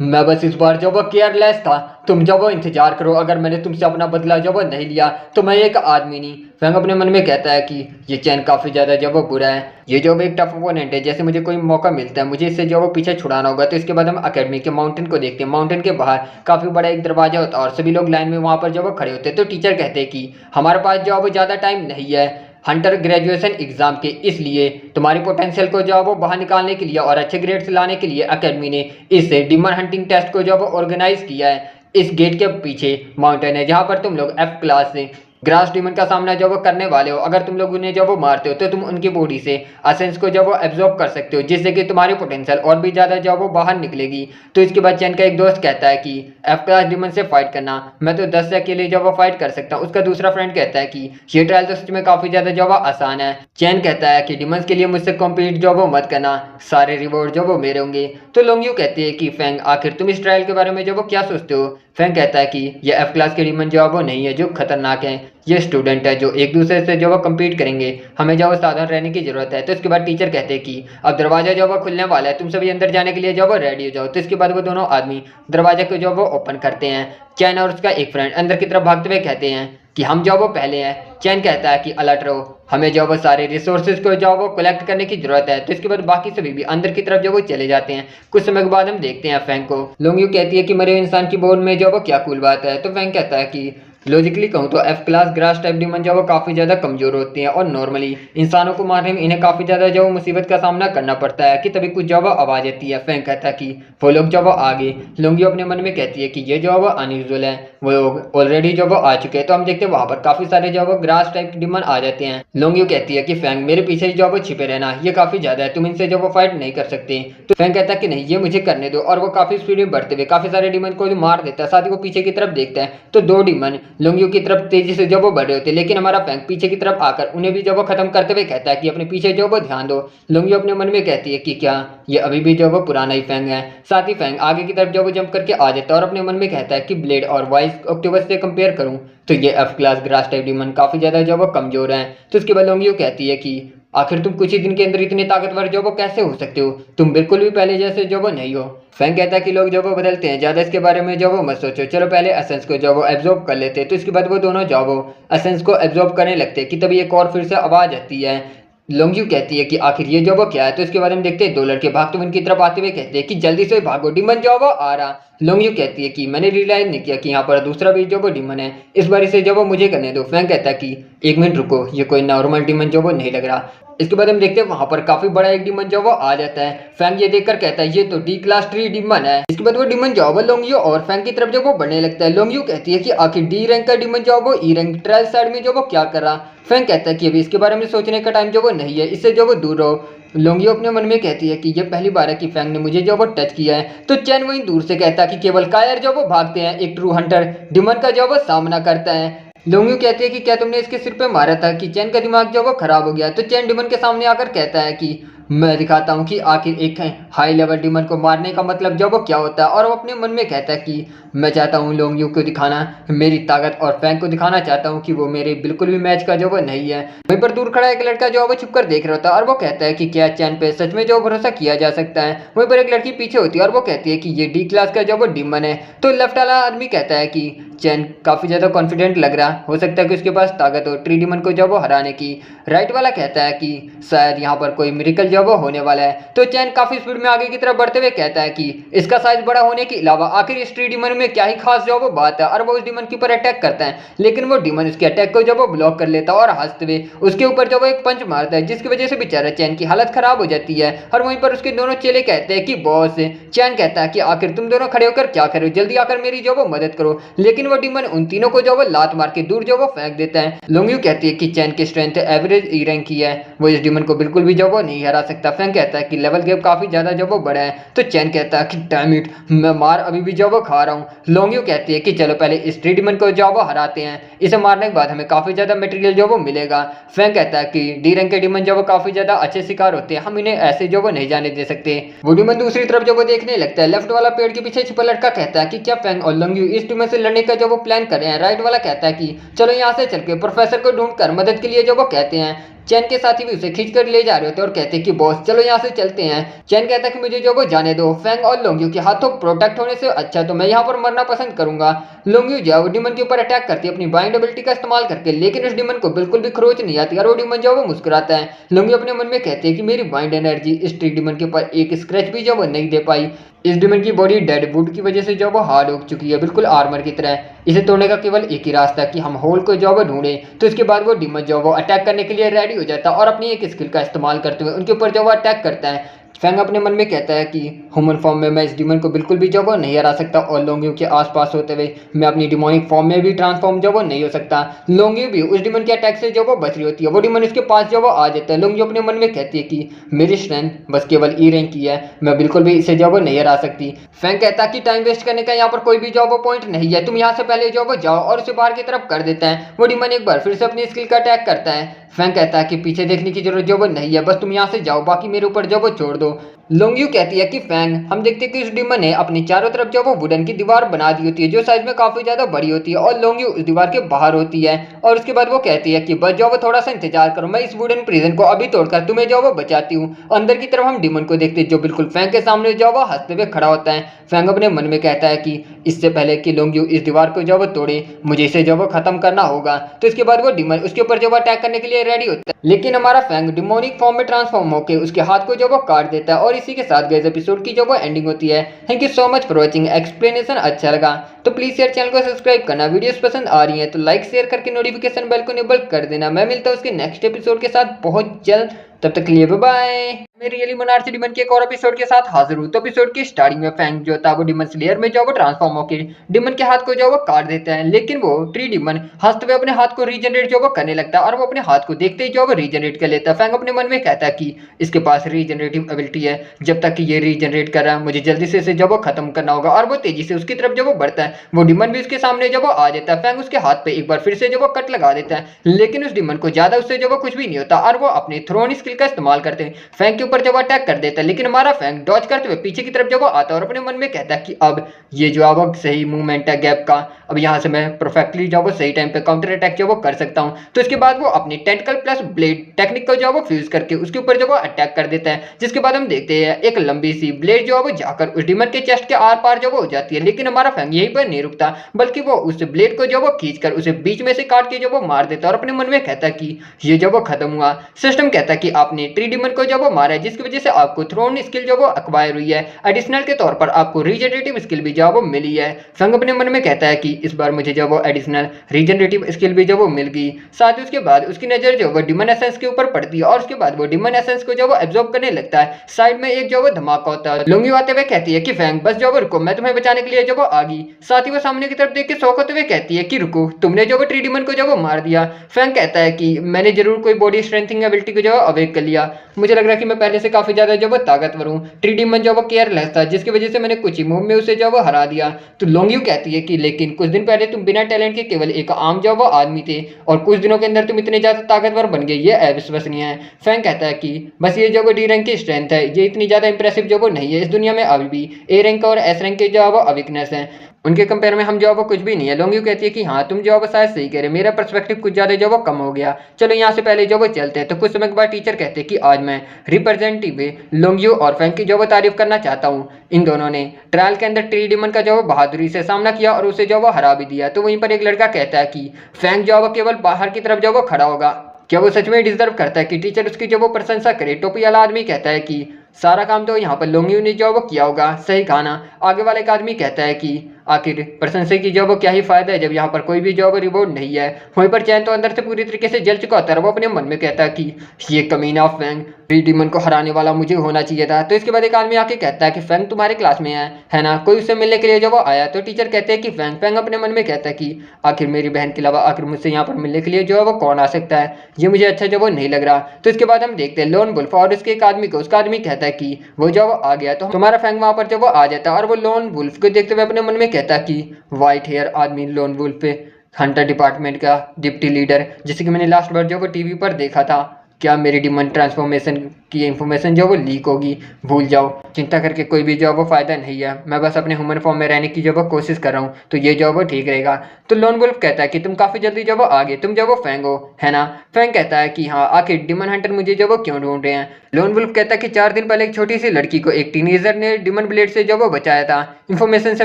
मैं बस इस बार जब वो केयरलेस था, तुम जब वो इंतजार करो, अगर मैंने तुमसे अपना बदला जब वो नहीं लिया तो मैं एक आदमी नहीं। फैंग अपने मन में कहता है कि ये चैन काफ़ी ज़्यादा जब वो बुरा है, ये जो एक टफ ओपोनेंट है, जैसे मुझे कोई मौका मिलता है मुझे इससे जो वो पीछे छुड़ाना होगा। तो इसके बाद हम अकेडमी के माउंटेन को देखते हैं। माउंटेन के बाहर काफ़ी बड़ा एक दरवाजा होता है और सभी लोग लाइन में वहाँ पर जब वो खड़े होते हैं। तो टीचर कहते हैं कि हमारे पास जो वो ज़्यादा टाइम नहीं है हंटर ग्रेजुएशन एग्जाम के, इसलिए तुम्हारी पोटेंशियल को जो वो बाहर निकालने के लिए और अच्छे ग्रेड्स लाने के लिए अकेडमी ने इस डिमन हंटिंग टेस्ट को जो वो ऑर्गेनाइज किया है। इस गेट के पीछे माउंटेन है जहाँ पर तुम लोग एफ क्लास से ग्रास डीमन का सामना जब वो करने वाले हो। अगर तुम लोग उन्हें जब वो मारते हो तो तुम उनकी बॉडी से असेंस को जब वो एब्जॉर्ब कर सकते हो, जिससे कि तुम्हारी पोटेंशियल और भी ज़्यादा जब वो बाहर निकलेगी। तो इसके बाद चैन का एक दोस्त कहता है कि एफ क्लास डीमन से फाइट करना, मैं तो 10 से अकेले जब वो फाइट कर सकता हूँ। उसका दूसरा फ्रेंड कहता है कि ये ट्रायल तो सच में काफ़ी ज़्यादा जब वो आसान है। चैन कहता है कि डीमंस के लिए मुझसे कॉम्पीट जब वो मत करना, सारे रिवॉर्ड जब वो मेरे होंगे। तो लोंग यू कहती है कि फैंग आखिर तुम इस ट्रायल के बारे में जब वो क्या सोचते हो। फैंग कहता है कि ये एफ क्लास के डीमन जो वो नहीं है जो खतरनाक है, ये स्टूडेंट है जो एक दूसरे से जो वो कम्पीट करेंगे, हमें जो वो सावधान रहने की जरूरत है। तो इसके बाद टीचर कहते हैं कि अब दरवाजा जो वो खुलने वाला है, तुम सभी अंदर जाने के लिए जो वो रेडी हो जाओ। तो इसके बाद वो दोनों आदमी दरवाजे को जो वो ओपन करते हैं। चैन और उसका एक फ्रेंड अंदर की तरफ भागते हुए कहते हैं कि हम जो वो पहले हैं। चैन कहता है कि अलर्ट रहो, हमें जो वो सारे रिसोर्सेज को जो वो कलेक्ट करने की जरूरत है। तो इसके बाद बाकी सभी भी अंदर की तरफ जो वो चले जाते हैं। कुछ समय के बाद हम देखते हैं फैंग को। लोंग यू कहती है कि मरे इंसान की बोन में जो वो क्या कूल बात है। तो फैंग कहता है कि लॉजिकली कहूँ तो F class grass type demon जो वो काफ़ी ज़्यादा कमज़ोर होते हैं और नॉर्मली इंसानों को मारने में इन्हें काफ़ी ज़्यादा जो मुसीबत का सामना करना पड़ता है कि तभी कुछ जो वो आवाज़ आती है। फैंग कहता है कि वो लोग जो वो आगे। लोंगी अपने मन में कहती है कि ये जो वो अनयूजुअल है, वो लोग ऑलरेडी जो वो आ चुके हैं। तो हम देखते हैं वहाँ पर काफ़ी सारे जो वो ग्रास टाइप के डीमन आ जाते हैं। लोंगी कहती है कि फैंग मेरे पीछे जो वो छिपे रहना, ये काफ़ी ज़्यादा है, तुम इनसे जो वो फाइट नहीं कर सकते। तो फैंग कहता है कि नहीं, ये मुझे करने दो। और वो काफ़ी स्पीड में बढ़ते हुए काफ़ी सारे डीमन को मार देता है। साथ ही वो पीछे की तरफ देखता है तो 2 डीमन लोंगियो की तरफ तेजी से जब वो बढ़ रहे होते, लेकिन हमारा फैंग पीछे की तरफ आकर उन्हें भी जब वो खत्म करते हुए कहता है कि अपने पीछे जो वो ध्यान दो। लोंगियो अपने मन में कहती है कि क्या ये अभी भी जो वो पुराना ही फैंग है। साथ ही फैंग आगे की तरफ जब वो जंप करके आ जाता है और अपने मन में कहता है कि ब्लेड और वाइस ऑक्टोपस से कंपेयर करूं तो ये F class grass type demon काफी ज्यादा जो वो कमजोर है। तो उसके बाद लोंगियो कहती है कि आखिर तुम कुछ ही दिन के अंदर इतने ताकतवर जो वो कैसे हो सकते हो, तुम बिल्कुल भी पहले जैसे जो वो नहीं हो। फैंग कहता है कि लोग जो वो बदलते हैं, ज़्यादा इसके बारे में जो वो मत सोचो, चलो पहले एसेंस को जो वो एब्जॉर्ब कर लेते हैं। तो इसके बाद वो दोनों जो वो एसेंस को एब्जॉर्ब करने लगते हैं कि तभी एक और फिर से आवाज़ आती है। लोंगयू कहती है कि आखिर ये जो वो क्या है। तो इसके बाद हम देखते हैं 2 लड़के भागते हुए उनकी तरफ आते हुए कहते हैं कि जल्दी से भागो, डीमन जो वो आ रहा। लोंगयू कहती है कि मैंने रियलाइज नहीं किया कि यहाँ पर दूसरा भी जो वो डीमन है, इस बार इसे जो वो मुझे करने दो। फैंग कहता है कि 1 मिनट रुको, ये कोई नॉर्मल डीमन जो वो नहीं लग रहा। इसके बाद हम देखते हैं वहां पर काफी बड़ा एक डीमन जो वो आ जाता है। फैंग ये देखकर कहता है ये तो डी क्लास 3 डीमन है। इसके बाद वो डीमन जो वो लोंगियो और फैंग की तरफ जो वो बढ़ने लगता है। लोंगियो कहती है कि आखिर डी रैंक का डीमन जो वो ई रैंक ट्रायल साइड में जो वो क्या कर रहा। फैंग कहता है कि अभी इसके बारे में सोचने का टाइम जो वो नहीं है, इससे जो वो दूर रहो। लोंगियो अपने मन में कहती है कि ये पहली बार है कि फैंग ने मुझे जो वो टच किया है। तो चैन वहीं दूर से कहता है कि केवल कायर जो वो भागते हैं, एक ट्रू हंटर डीमन का जो वो सामना करता है। लोंगियो कहती है कि क्या तुमने इसके सिर पे मारा था कि चैन का दिमाग जो वो खराब हो गया। तो चैन डीमन के सामने आकर कहता है कि मैं दिखाता हूँ कि आखिर एक हाई लेवल डीमन को मारने का मतलब जो वो क्या होता है। और वो अपने मन में कहता है कि मैं चाहता हूँ लोंगियो को दिखाना मेरी ताकत और फैंग को दिखाना चाहता हूँ कि वो मेरे बिल्कुल भी मैच का जो वो नहीं है। वहीं पर दूर खड़ा एक लड़का जो वो छुपकर देख रहा होता है और वो कहता है कि क्या चैन पे सच में जो भरोसा किया जा सकता है। वहीं पर एक लड़की पीछे होती है और वो कहती है कि ये डी क्लास का जो वो डीमन है। तो लेफ्ट वाला आदमी कहता है कि चैन काफी ज्यादा कॉन्फिडेंट लग रहा, हो सकता है कि उसके पास ताकत हो ट्री डीमन को जो वो हराने की। राइट वाला कहता है कि शायद यहाँ पर कोई मिरेकल जो वो होने वाला है। तो चैन काफी स्पीड में आगे की तरफ बढ़ते हुए कहता है कि इसका साइज बड़ा होने के अलावा आखिर इस ट्री डीमन में क्या ही खास जो वो बात है। और वो उस डीमन के ऊपर अटैक करता है, लेकिन वो डीमन उसके अटैक को जब वो ब्लॉक कर लेता है और हंसते हुए उसके ऊपर जब वो एक पंच मारता है, जिसकी वजह से बेचारा चैन की हालत खराब हो जाती है। और वहीं पर उसके दोनों चेले कहते हैं कि बॉस। चैन कहता है कि आखिर तुम दोनों खड़े होकर क्या करो, जल्दी आकर मेरी जो वो मदद करो। लेकिन वो डीमन उन तीनों को जो वो लात मार के दूर जो वो फेंक देता है। लोंगियो कहती है कि चैन की स्ट्रेंथ एवरेज ई रैंक की है, वो इस डीमन को बिल्कुल भी जो वो नहीं हरा सकता। फैंग कहता है कि लेवल गैप काफी ज्यादा जो वो बड़ा है। तो चैन कहता है कि डैम इट, मैं मार अभी भी जो वो खा रहा हूँ। लोंगियो कहती है कि चलो पहले इस ट्री डीमन को जो वो हराते हैं, इसे मारने के बाद हमें काफी ज्यादा मटेरियल जो वो मिलेगा। फैंग कहता है कि डी रैंक के डीमन जो वो काफी ज्यादा अच्छे शिकार होते हैं, हम इन्हें ऐसे जो वो नहीं जाने दे सकते। वो डीमन दूसरी तरफ जो वो देखने लगता है। लेफ्ट वाला पेड़ के पीछे छुपा लड़का कहता है कि क्या फैंग और लोंगियो इस डीमन से लड़ने का जो वो प्लान कर रहे हैं। राइट वाला कहता है कि चलो यहाँ से चल के प्रोफेसर को ढूंढकर मदद के लिए जो वो कहते हैं। चैन के साथी भी उसे खींच कर ले जा रहे होते हैं और कहते हैं कि बॉस चलो यहाँ से चलते हैं। चैन कहता है कि मुझे जो वो जाने दो, फैंग और लोंग्यू के हाथों प्रोटेक्ट होने से अच्छा तो मैं यहाँ पर मरना पसंद करूंगा। लोंग्यू जो है वो डिमन के ऊपर अटैक करती है अपनी बाइंड एबिलिटी का इस्तेमाल करके, लेकिन उस डिमन को बिल्कुल भी खरोच नहीं आती और वो डिमन जो है वो मुस्कुराता है। लोंग्यू अपने मन में कहते हैं कि मेरी बाइंड एनर्जी इस ट्री डिमन के ऊपर एक स्क्रैच भी जो वो नहीं दे पाई। इस डिमन की बॉडी डेड वुड की वजह से जो वो हार्ड हो चुकी है, बिल्कुल आर्मर की तरह। इसे तोड़ने का केवल एक ही रास्ता है कि हम होल को जो वो ढूंढें। तो इसके बाद वो डिमन जो वो अटैक करने के लिए रेडी हो जाता है और अपनी एक स्किल का इस्तेमाल करते हुए उनके ऊपर जो वो अटैक करता है। फैंग अपने मन में कहता है कि ह्यूमन फॉर्म में मैं इस डिमन को बिल्कुल भी जो वो नहीं हरा सकता और लोंग्यू के आसपास होते हुए मैं अपनी डिमोनिक फॉर्म में भी ट्रांसफॉर्म जो वो नहीं हो सकता। लोंग्यू भी उस डिमन के अटैक से जो वो बच रही होती है, वो डिमन इसके पास जो वो आ जाता है। लोंग्यू अपने मन में कहती है कि मेरी स्ट्रेंथ बस केवल ई रैंक की है, मैं बिल्कुल भी इसे जो वो नहीं हरा सकती। फैंग कहता है कि टाइम वेस्ट करने का यहाँ पर कोई भी जो वो पॉइंट नहीं है, तुम यहाँ से पहले जो वो जाओ और उसे बाहर की तरफ कर देता है। वो डिमन एक बार फिर से अपनी स्किल का अटैक करता है। फैंग कहता है कि पीछे देखने की जरूरत जो वो नहीं है, बस तुम यहाँ से जाओ, बाकी मेरे ऊपर जो वो छोड़ दो। लोंग्यू कहती है कि फैंग हम देखते हैं कि उस डिमन ने अपनी चारों तरफ जो वो वुडन की दीवार बना दी होती है जो साइज में काफी ज्यादा बड़ी होती है और लोंग्यू उस दीवार के बाहर होती है। और उसके बाद वो कहती है कि बस जो वो थोड़ा सा इंतजार करो, मैं इस वुडन प्रिजन को अभी तोड़कर तुम्हें जो वो बचाती हूँ। अंदर की तरफ हम डिमन को देखते हैं जो बिल्कुल फैंग के सामने जो वो हंसते हुए खड़ा होता है। फैंग अपने मन में कहता है कि इससे पहले कि लोंग्यू इस दीवार को जो वो तोड़े, मुझे इसे जो वो खत्म करना होगा। तो इसके बाद वो डिमन उसके ऊपर जो वो अटैक करने के लिए रेडी होता है, लेकिन हमारा फैंग डिमोनिक फॉर्म में ट्रांसफॉर्म होकर उसके हाथ को जो वो काट देता है। और इसी के साथ गाइस एपिसोड की जो वो एंडिंग होती है। Thank you so much for watching. Explanation अच्छा लगा तो प्लीज यार चैनल को सब्सक्राइब करना, वीडियोस पसंद आ रही हैं तो लाइक शेयर करके नोटिफिकेशन बेल को इनेबल कर देना। मैं मिलता हूँ उसके नेक्स्ट एपिसोड के साथ बहुत जल्द, तब तक के लिए बाय बाय। मैं रियली मोनार्च डिमन के एक और एपिसोड के साथ हाजिर हूँ। तो एपिसोड की स्टार्टिंग में फैंग जो था वो डिमन स्लेयर में जो वो ट्रांसफॉर्म होकर डिमन के हाथ को जो वो काट देता है, लेकिन वो ट्री डिमन हंसते हुए अपने हाथ को रीजनरेट जो वो करने लगता है और वो अपने हाथ को देखते ही जो वो रीजनरेट कर लेता है। फैंग अपने मन में कहता है कि इसके पास रीजनरेटिव एबिलिटी है, जब तक कि ये रीजनरेट कर रहा है मुझे जल्दी से इसे जब वो खत्म करना होगा। और वो तेजी से उसकी तरफ जब वो बढ़ता है, वो डिमन भी उसके सामने जब वो आ जाता है। फैंग उसके हाथ पे एक बार फिर से जब वो कट लगा देता है, लेकिन उस डिमन को ज्यादा उससे जब वो कुछ भी नहीं होता और वो अपने थ्रोन स्किल का इस्तेमाल करते हैं फैंग के ऊपर जब अटैक कर देता है। लेकिन हमारा फैंग डॉज करते हुए पीछे की तरफ जब वो आता है और अपने मन में कहता है कि अब ये जो अब सही मूवमेंट है गैप का, अब यहाँ से मैं परफेक्टली जो वो सही टाइम पे काउंटर अटैक जो वो कर सकता हूँ। तो इसके बाद वो अपनी टेंटिकल प्लस ब्लेड टेक्निक को जो वो फ्यूज करके उसके ऊपर जो वो अटैक कर देता है, जिसके बाद हम देखते हैं एक लंबी सी ब्लेड जो वो जाकर उस डिमन के चेस्ट के आर पार जो वो हो जाती है। लेकिन हमारा फैंग यहीं पर नहीं रुकता, बल्कि वो उस ब्लेड को जो वो खींचकर उसे बीच में से काट के जो वो मार देता है और अपने मन में कहता है कि ये जो वो खत्म हुआ। सिस्टम कहता है कि आपने ट्री डिमन को जो वो मारा है, जिसकी वजह से आपको थ्रोन स्किल जो वो एक्वायर हुई है। एडिशनल के तौर पर आपको रीजनरेटिव स्किल भी जो वो मिली है। फैंग अपने मन में कहता है कि इस बार मुझे जो वो एडिशनल रीजनरेटिव स्किल भी जो वो मिल गई। साथ ही उसके बाद उसकी नजर जो वो डिमन एसेंस के ऊपर पड़ती है और उसके बाद वो डिमन एसेंस को जो वो एब्जॉर्ब करने लगता है। साइड में एक जो वो धमाका होता है। लोंग्यू आते हुए कहती है कि फैंग बस जो वो रुको, मैं तुम्हें बचाने के लिए जो वो आ गई। साथ ही वो सामने की तरफ देख के शौक होते हुए कहती है कि रुको, तुमने जो वो ट्री डिमन को जो वो मार दिया। फैंग कहता है कि मैंने जरूर कोई बॉडी स्ट्रेंथिंग एबिलिटी को जो अवेक कर लिया, मुझे लग रहा है कि मैं पहले से काफी ज्यादा जो वो ताकतवर हूँ। ट्री डिमन जो वो केयरलेस था, जिसकी वजह से मैंने कुछ ही मूव में उसे जो वो हरा दिया। तो लोंग्यू कहती है कि लेकिन कुछ दिन पहले तुम बिना टैलेंट के केवल एक आम जो वो आदमी थे और कुछ दिनों के अंदर तुम इतने ज्यादा ताकतवर बन गए, ये अविश्वसनीय है। फैंग कहता है कि बस ये जो वो डी रैंक की स्ट्रेंथ है, ये इतनी ज्यादा इंप्रेसिव जो वो नहीं है। इस दुनिया में अभी भी ए रैंक और एस रैंक के जो वो वीकनेस है, उनके कंपेयर में हम जो वो कुछ भी नहीं है। लोंग्यू कहती है कि हाँ तुम जो वो शायद सही कह रहे, मेरा पर्सपेक्टिव कुछ ज्यादा जो वो कम हो गया, चलो यहाँ से पहले जो वो चलते हैं। तो कुछ समय के बाद टीचर कहते हैं कि आज मैं रिप्रेजेंटेटिव लोंग्यू और फैंग की जो वो तारीफ करना चाहता हूँ। इन दोनों ने ट्रायल के अंदर ट्री डिमन का जो वो बहादुरी से सामना किया और उसे जो वो हरा भी दिया। तो वहीं पर एक लड़का कहता है कि फैंग जो वो केवल बाहर की तरफ जो वो खड़ा होगा, क्या वो सच में डिजर्व करता है कि टीचर उसकी जो वो प्रशंसा करे। टोपी वाला आदमी कहता है कि सारा काम तो यहाँ पर लोंग्यू ने जो वो किया होगा, सही कहा ना। आगे वाला एक आदमी कहता है कि आखिर प्रशंसा की जो वो क्या ही फायदा है जब यहाँ पर कोई भी जो वो रिवॉर्ड नहीं है। वहीं पर चैन तो अंदर से पूरी तरीके से जल चुका होता है। वो अपने मन में कहता है कि ये कमीना फैंग, ट्री डिमन को हराने वाला मुझे होना चाहिए था। तो इसके बाद एक आदमी आके कहता है कि फैंग तुम्हारे क्लास में है ना, कोई उससे मिलने के लिए जो वो आया। तो टीचर कहते हैं कि फैंग। फैंग अपने मन में कहता है कि आखिर मेरी बहन के अलावा आखिर मुझसे यहाँ पर मिलने के लिए जो है वो कौन आ सकता है, ये मुझे अच्छा जो वो नहीं लग रहा। तो इसके बाद हम देखते हैं लोन वुल्फ और उसके एक आदमी को। उसका आदमी कहता है कि वो जो वो आ गया, तो तुम्हारा फैंग वहां पर जब वो आ जाता है और वो लोन वुल्फ को देखते हुए अपने मन में कहता है कि व्हाइट हेयर आदमी लोन वुल्फ पे हंटर डिपार्टमेंट का डिप्टी लीडर, जैसे कि मैंने लास्ट बार जो वो टीवी पर देखा था, क्या मेरी डिमन ट्रांसफॉर्मेशन कि ये इन्फॉर्मेशन जो वो लीक होगी। भूल जाओ, चिंता करके कोई भी जो वो फ़ायदा नहीं है, मैं बस अपने ह्यूमन फॉर्म में रहने की जो वो कोशिश कर रहा हूँ, तो ये जो वो ठीक रहेगा। तो लोन वुल्फ कहता है कि तुम काफ़ी जल्दी जो वो आ गए, तुम जो वो फैंग हो, है ना? फैंग कहता है कि हाँ, आखिर डिमन हंटर मुझे जो वो क्यों ढूंढ रहे हैं? लोन वुल्फ कहता है कि 4 दिन पहले एक छोटी सी लड़की को एक टीनेजर ने डिमन ब्लेड से जो वो बचाया था। इन्फॉर्मेशन से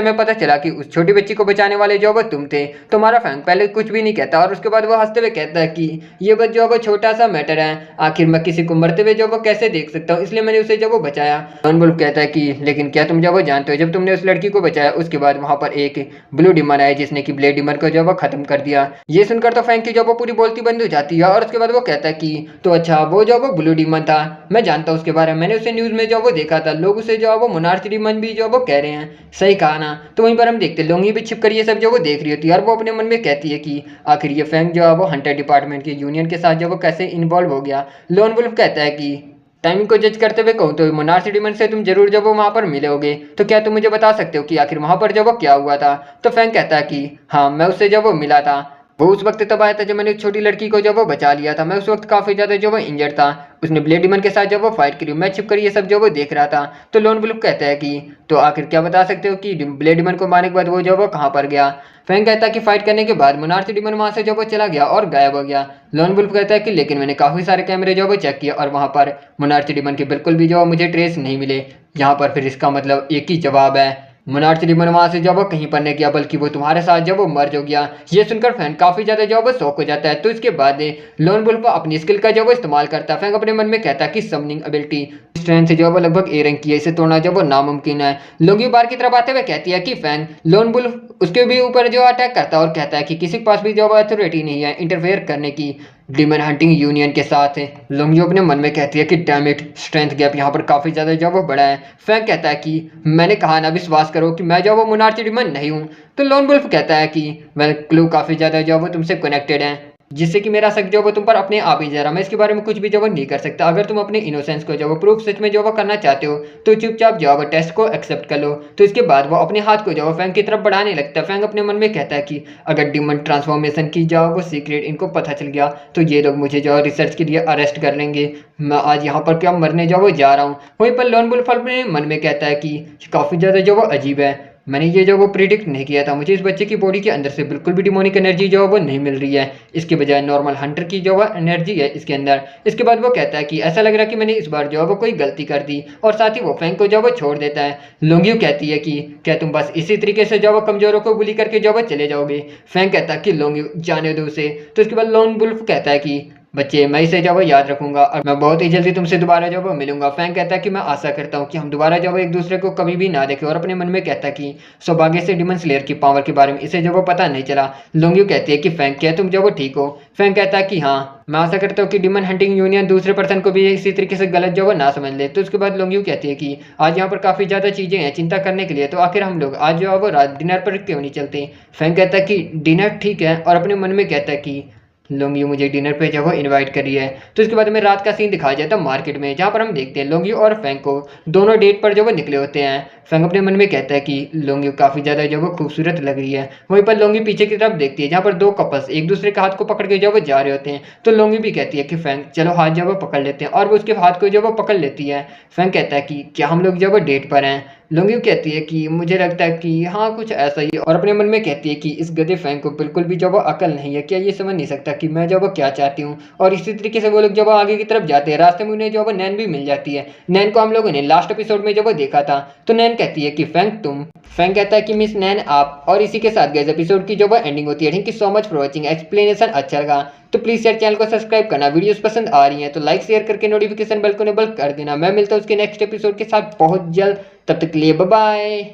हमें पता चला कि उस छोटी बच्ची को बचाने वाले जो वो तुम थे। तुम्हारा फैंग पहले कुछ भी नहीं कहता और उसके बाद वो हंसते हुए कहता है कि ये बस जो वो छोटा सा मैटर है, आखिर मैं किसी को मरते हुए जो वो कैसे देख सकता हूँ, इसलिए मैंने उसे जो वो बचाया। लोन वुल्फ कहता है कि लेकिन क्या तुम जो वो जानते हो, जब तुमने उस लड़की को बचाया उसके बाद वहां पर एक ब्लू डिमन आया जिसने कि ब्लेड डिमन को जो वो खत्म कर दिया। ये सुनकर तो फैंग की जो वो पूरी बोलती बंद हो जाती है और उसके बाद वो कहता है कि तो अच्छा, वो जो वो ब्लू डिमन था, मैं जानता हूँ उसके बारे में, मैंने उसे न्यूज में जो वो देखा था, लोग उसे जो वो मोनार्च डिमन भी जो वो कह रहे हैं। सही कहा ना? तो वहीं पर हम देखते हैं लोंगी भी छिप कर ये सब जो वो देख रही होती है और वो अपने मन में कहती है कि आखिर ये फैंग जो है वो हंटर डिपार्टमेंट के यूनियन के साथ जो वो कैसे इन्वॉल्व हो गया। लोन वुल्फ कहता है कि टाइमिंग को जज करते हुए कहूँ तो मोनार्च डिमन से तुम जरूर जब वो वहां पर मिलोगे, तो क्या तुम मुझे बता सकते हो कि आखिर वहां पर जब वो क्या हुआ था? तो फैंग कहता है कि हाँ, मैं उससे जब वो मिला था, वो उस वक्त तब आया था जब मैंने एक छोटी लड़की को जब वो बचा लिया था। मैं उस वक्त काफी ज्यादा जो वो इंजर्ड था। उसने ब्लेड डिमन के साथ जब वो फाइट करी, मैं छिप कर ये सब जो वो देख रहा था। तो लोन वुल्फ कहता है कि तो आखिर क्या बता सकते हो कि ब्लेड डिमन को मारने के बाद वो जो वो कहाँ पर गया? फैंग कहता है कि फाइट करने के बाद मोनार्च डिमन वहां से जब वो चला गया और गायब हो गया। लोन वुल्फ कहता है कि लेकिन मैंने काफी सारे कैमरे जो वो चेक किए और वहां पर मोनार्च डिमन के बिल्कुल भी जो मुझे ट्रेस नहीं मिले। यहाँ पर फिर इसका मतलब एक ही जवाब है, मोनार्च डिमन वहां से जब वो कहीं पर नहीं गया बल्कि वो तुम्हारे साथ जब वो मर्ज हो गया। ये सुनकर फैन काफी ज्यादा जब वो शॉक हो जाता है। तो इसके बाद लोन वुल्फ अपनी स्किल का जब वो इस्तेमाल करता है। फैंग अपने मन में कहता है कि समनिंग एबिलिटी स्ट्रेंथ से जो वो लगभग ए रैंक की है, इसे तोड़ना जब वो नामुमकिन है। लोंगी बार की तरफ आते हुए कहती है कि फैंग लोन वुल्फ उसके भी ऊपर जो अटैक करता है और कहता है कि किसी के पास भी जो अथॉरिटी नहीं है इंटरफेयर करने की डिमन हंटिंग यूनियन के साथ है। लोंगियो अपने मन में कहती है कि डैम इट, स्ट्रेंथ गैप यहाँ पर काफी ज्यादा जो वो बड़ा है। फैंग कहता है कि मैंने कहा ना, विश्वास करो कि मैं जो वो मोनार्च डिमन नहीं हूँ। तो लोन वुल्फ कहता है कि वेल, क्लू काफी ज्यादा जो वो तुमसे कनेक्टेड है, जिससे कि मेरा शक जो वो तुम पर अपने आप ही जा रहा, मैं इसके बारे में कुछ भी जो वो नहीं कर सकता। अगर तुम अपने इनोसेंस को जो वो प्रूफ सच में जो वो करना चाहते हो तो चुपचाप जो वो टेस्ट को एक्सेप्ट कर लो। तो इसके बाद वो अपने हाथ को जो वो फैंग की तरफ बढ़ाने लगता है। फैंग अपने मन में कहता है कि अगर डिमन ट्रांसफॉर्मेशन की जो वो सीक्रेट इनको पता चल गया तो ये लोग मुझे जो रिसर्च के लिए अरेस्ट कर लेंगे। मैं आज यहाँ पर क्या मरने जो वो जा रहा हूँ। वहीं पर लोन वुल्फ अपने मन में कहता है कि काफी ज्यादा जो वो अजीब है, मैंने ये जो वो प्रिडिक्ट नहीं किया था। मुझे इस बच्चे की बॉडी के अंदर से बिल्कुल भी डिमोनिक एनर्जी जो है वो नहीं मिल रही है, इसके बजाय नॉर्मल हंटर की जो वो एनर्जी है इसके अंदर। इसके बाद वो कहता है कि ऐसा लग रहा है कि मैंने इस बार जो है वो कोई गलती कर दी और साथ ही वो फैंग को जो वो छोड़ देता है। लोंगियो कहती है कि क्या तुम बस इसी तरीके से जो वो कमजोरों को बुली करके जो वो चले जाओगे? फैंग कहता है कि लोंगियो जाने दो उसे। तो इसके बाद लोन वुल्फ कहता है कि बच्चे, मैं इसे जब याद रखूंगा और मैं बहुत ही जल्दी तुमसे दोबारा जब मिलूंगा। फैंग कहता है कि मैं आशा करता हूँ कि हम दोबारा जब एक दूसरे को कभी भी ना देखें और अपने मन में कहता है कि सौभाग्य से डिमन स्लेयर की पावर के बारे में इसे जब वो पता नहीं चला। लोंगियो कहती है कि फैंग, क्या तुम जब वो ठीक हो? फैंग कहता है कि हाँ, मैं आशा करता हूँ कि डिमन हंटिंग यूनियन दूसरे पर्सन को भी इसी तरीके से गलत जो वो ना समझ ले। तो उसके बाद लोंगियो कहती है कि आज यहाँ पर काफी ज्यादा चीजें हैं चिंता करने के लिए, तो आखिर हम लोग आज जो है वो रात डिनर पर क्यों नहीं चलते? फैंग कहता है कि डिनर ठीक है और अपने मन में कहता है कि लोंगियो मुझे डिनर पे जो वो इनवाइट करी है। तो इसके बाद में रात का सीन दिखाया जाता है मार्केट में, जहाँ पर हम देखते हैं लोंगियो और फैंग को दोनों डेट पर जो वो निकले होते हैं। फैंग अपने मन में कहता है कि लोंगियो काफी ज्यादा जो वो खूबसूरत लग रही है। वहीं पर लोंगी पीछे की तरफ देखती है जहाँ पर दो कपल्स एक दूसरे के हाथ को पकड़ के जो वो जा रहे होते हैं। तो लोंगी भी कहती है कि फैंग चलो हाथ जो वो पकड़ लेते हैं और वो उसके हाथ को जो वो पकड़ लेती है। फैंग कहता है कि क्या हम लोग जो वो डेट पर हैं? लोंगियो कहती है कि मुझे लगता है कि हाँ, कुछ ऐसा ही, और अपने मन में कहती है कि इस गधे फैंग को बिल्कुल भी जो वो अकल नहीं है, क्या ये समझ नहीं सकता कि मैं जो वो क्या चाहती हूँ? और इसी तरीके से वो लोग जब वो आगे की तरफ जाते हैं रास्ते में उन्हें जो वो नैन भी मिल जाती है। नैन को हम लोगों ने लास्ट एपिसोड में जब वो देखा था। तो नैन कहती है कि फैंग तुम, फैंग कहता है कि मिस नैन आप, और इसी के साथ गाइस एपिसोड की जो वो एंडिंग होती है। Thank you so much for watching. Explanation अच्छा लगा तो प्लीज यार चैनल को सब्सक्राइब करना, वीडियोस पसंद आ रही हैं तो लाइक शेयर करके नोटिफिकेशन बेल को इनेबल कर देना। मैं मिलता हूँ उसके नेक्स्ट एपिसोड के साथ बहुत जल्द, तब तक के लिए बाय बाय।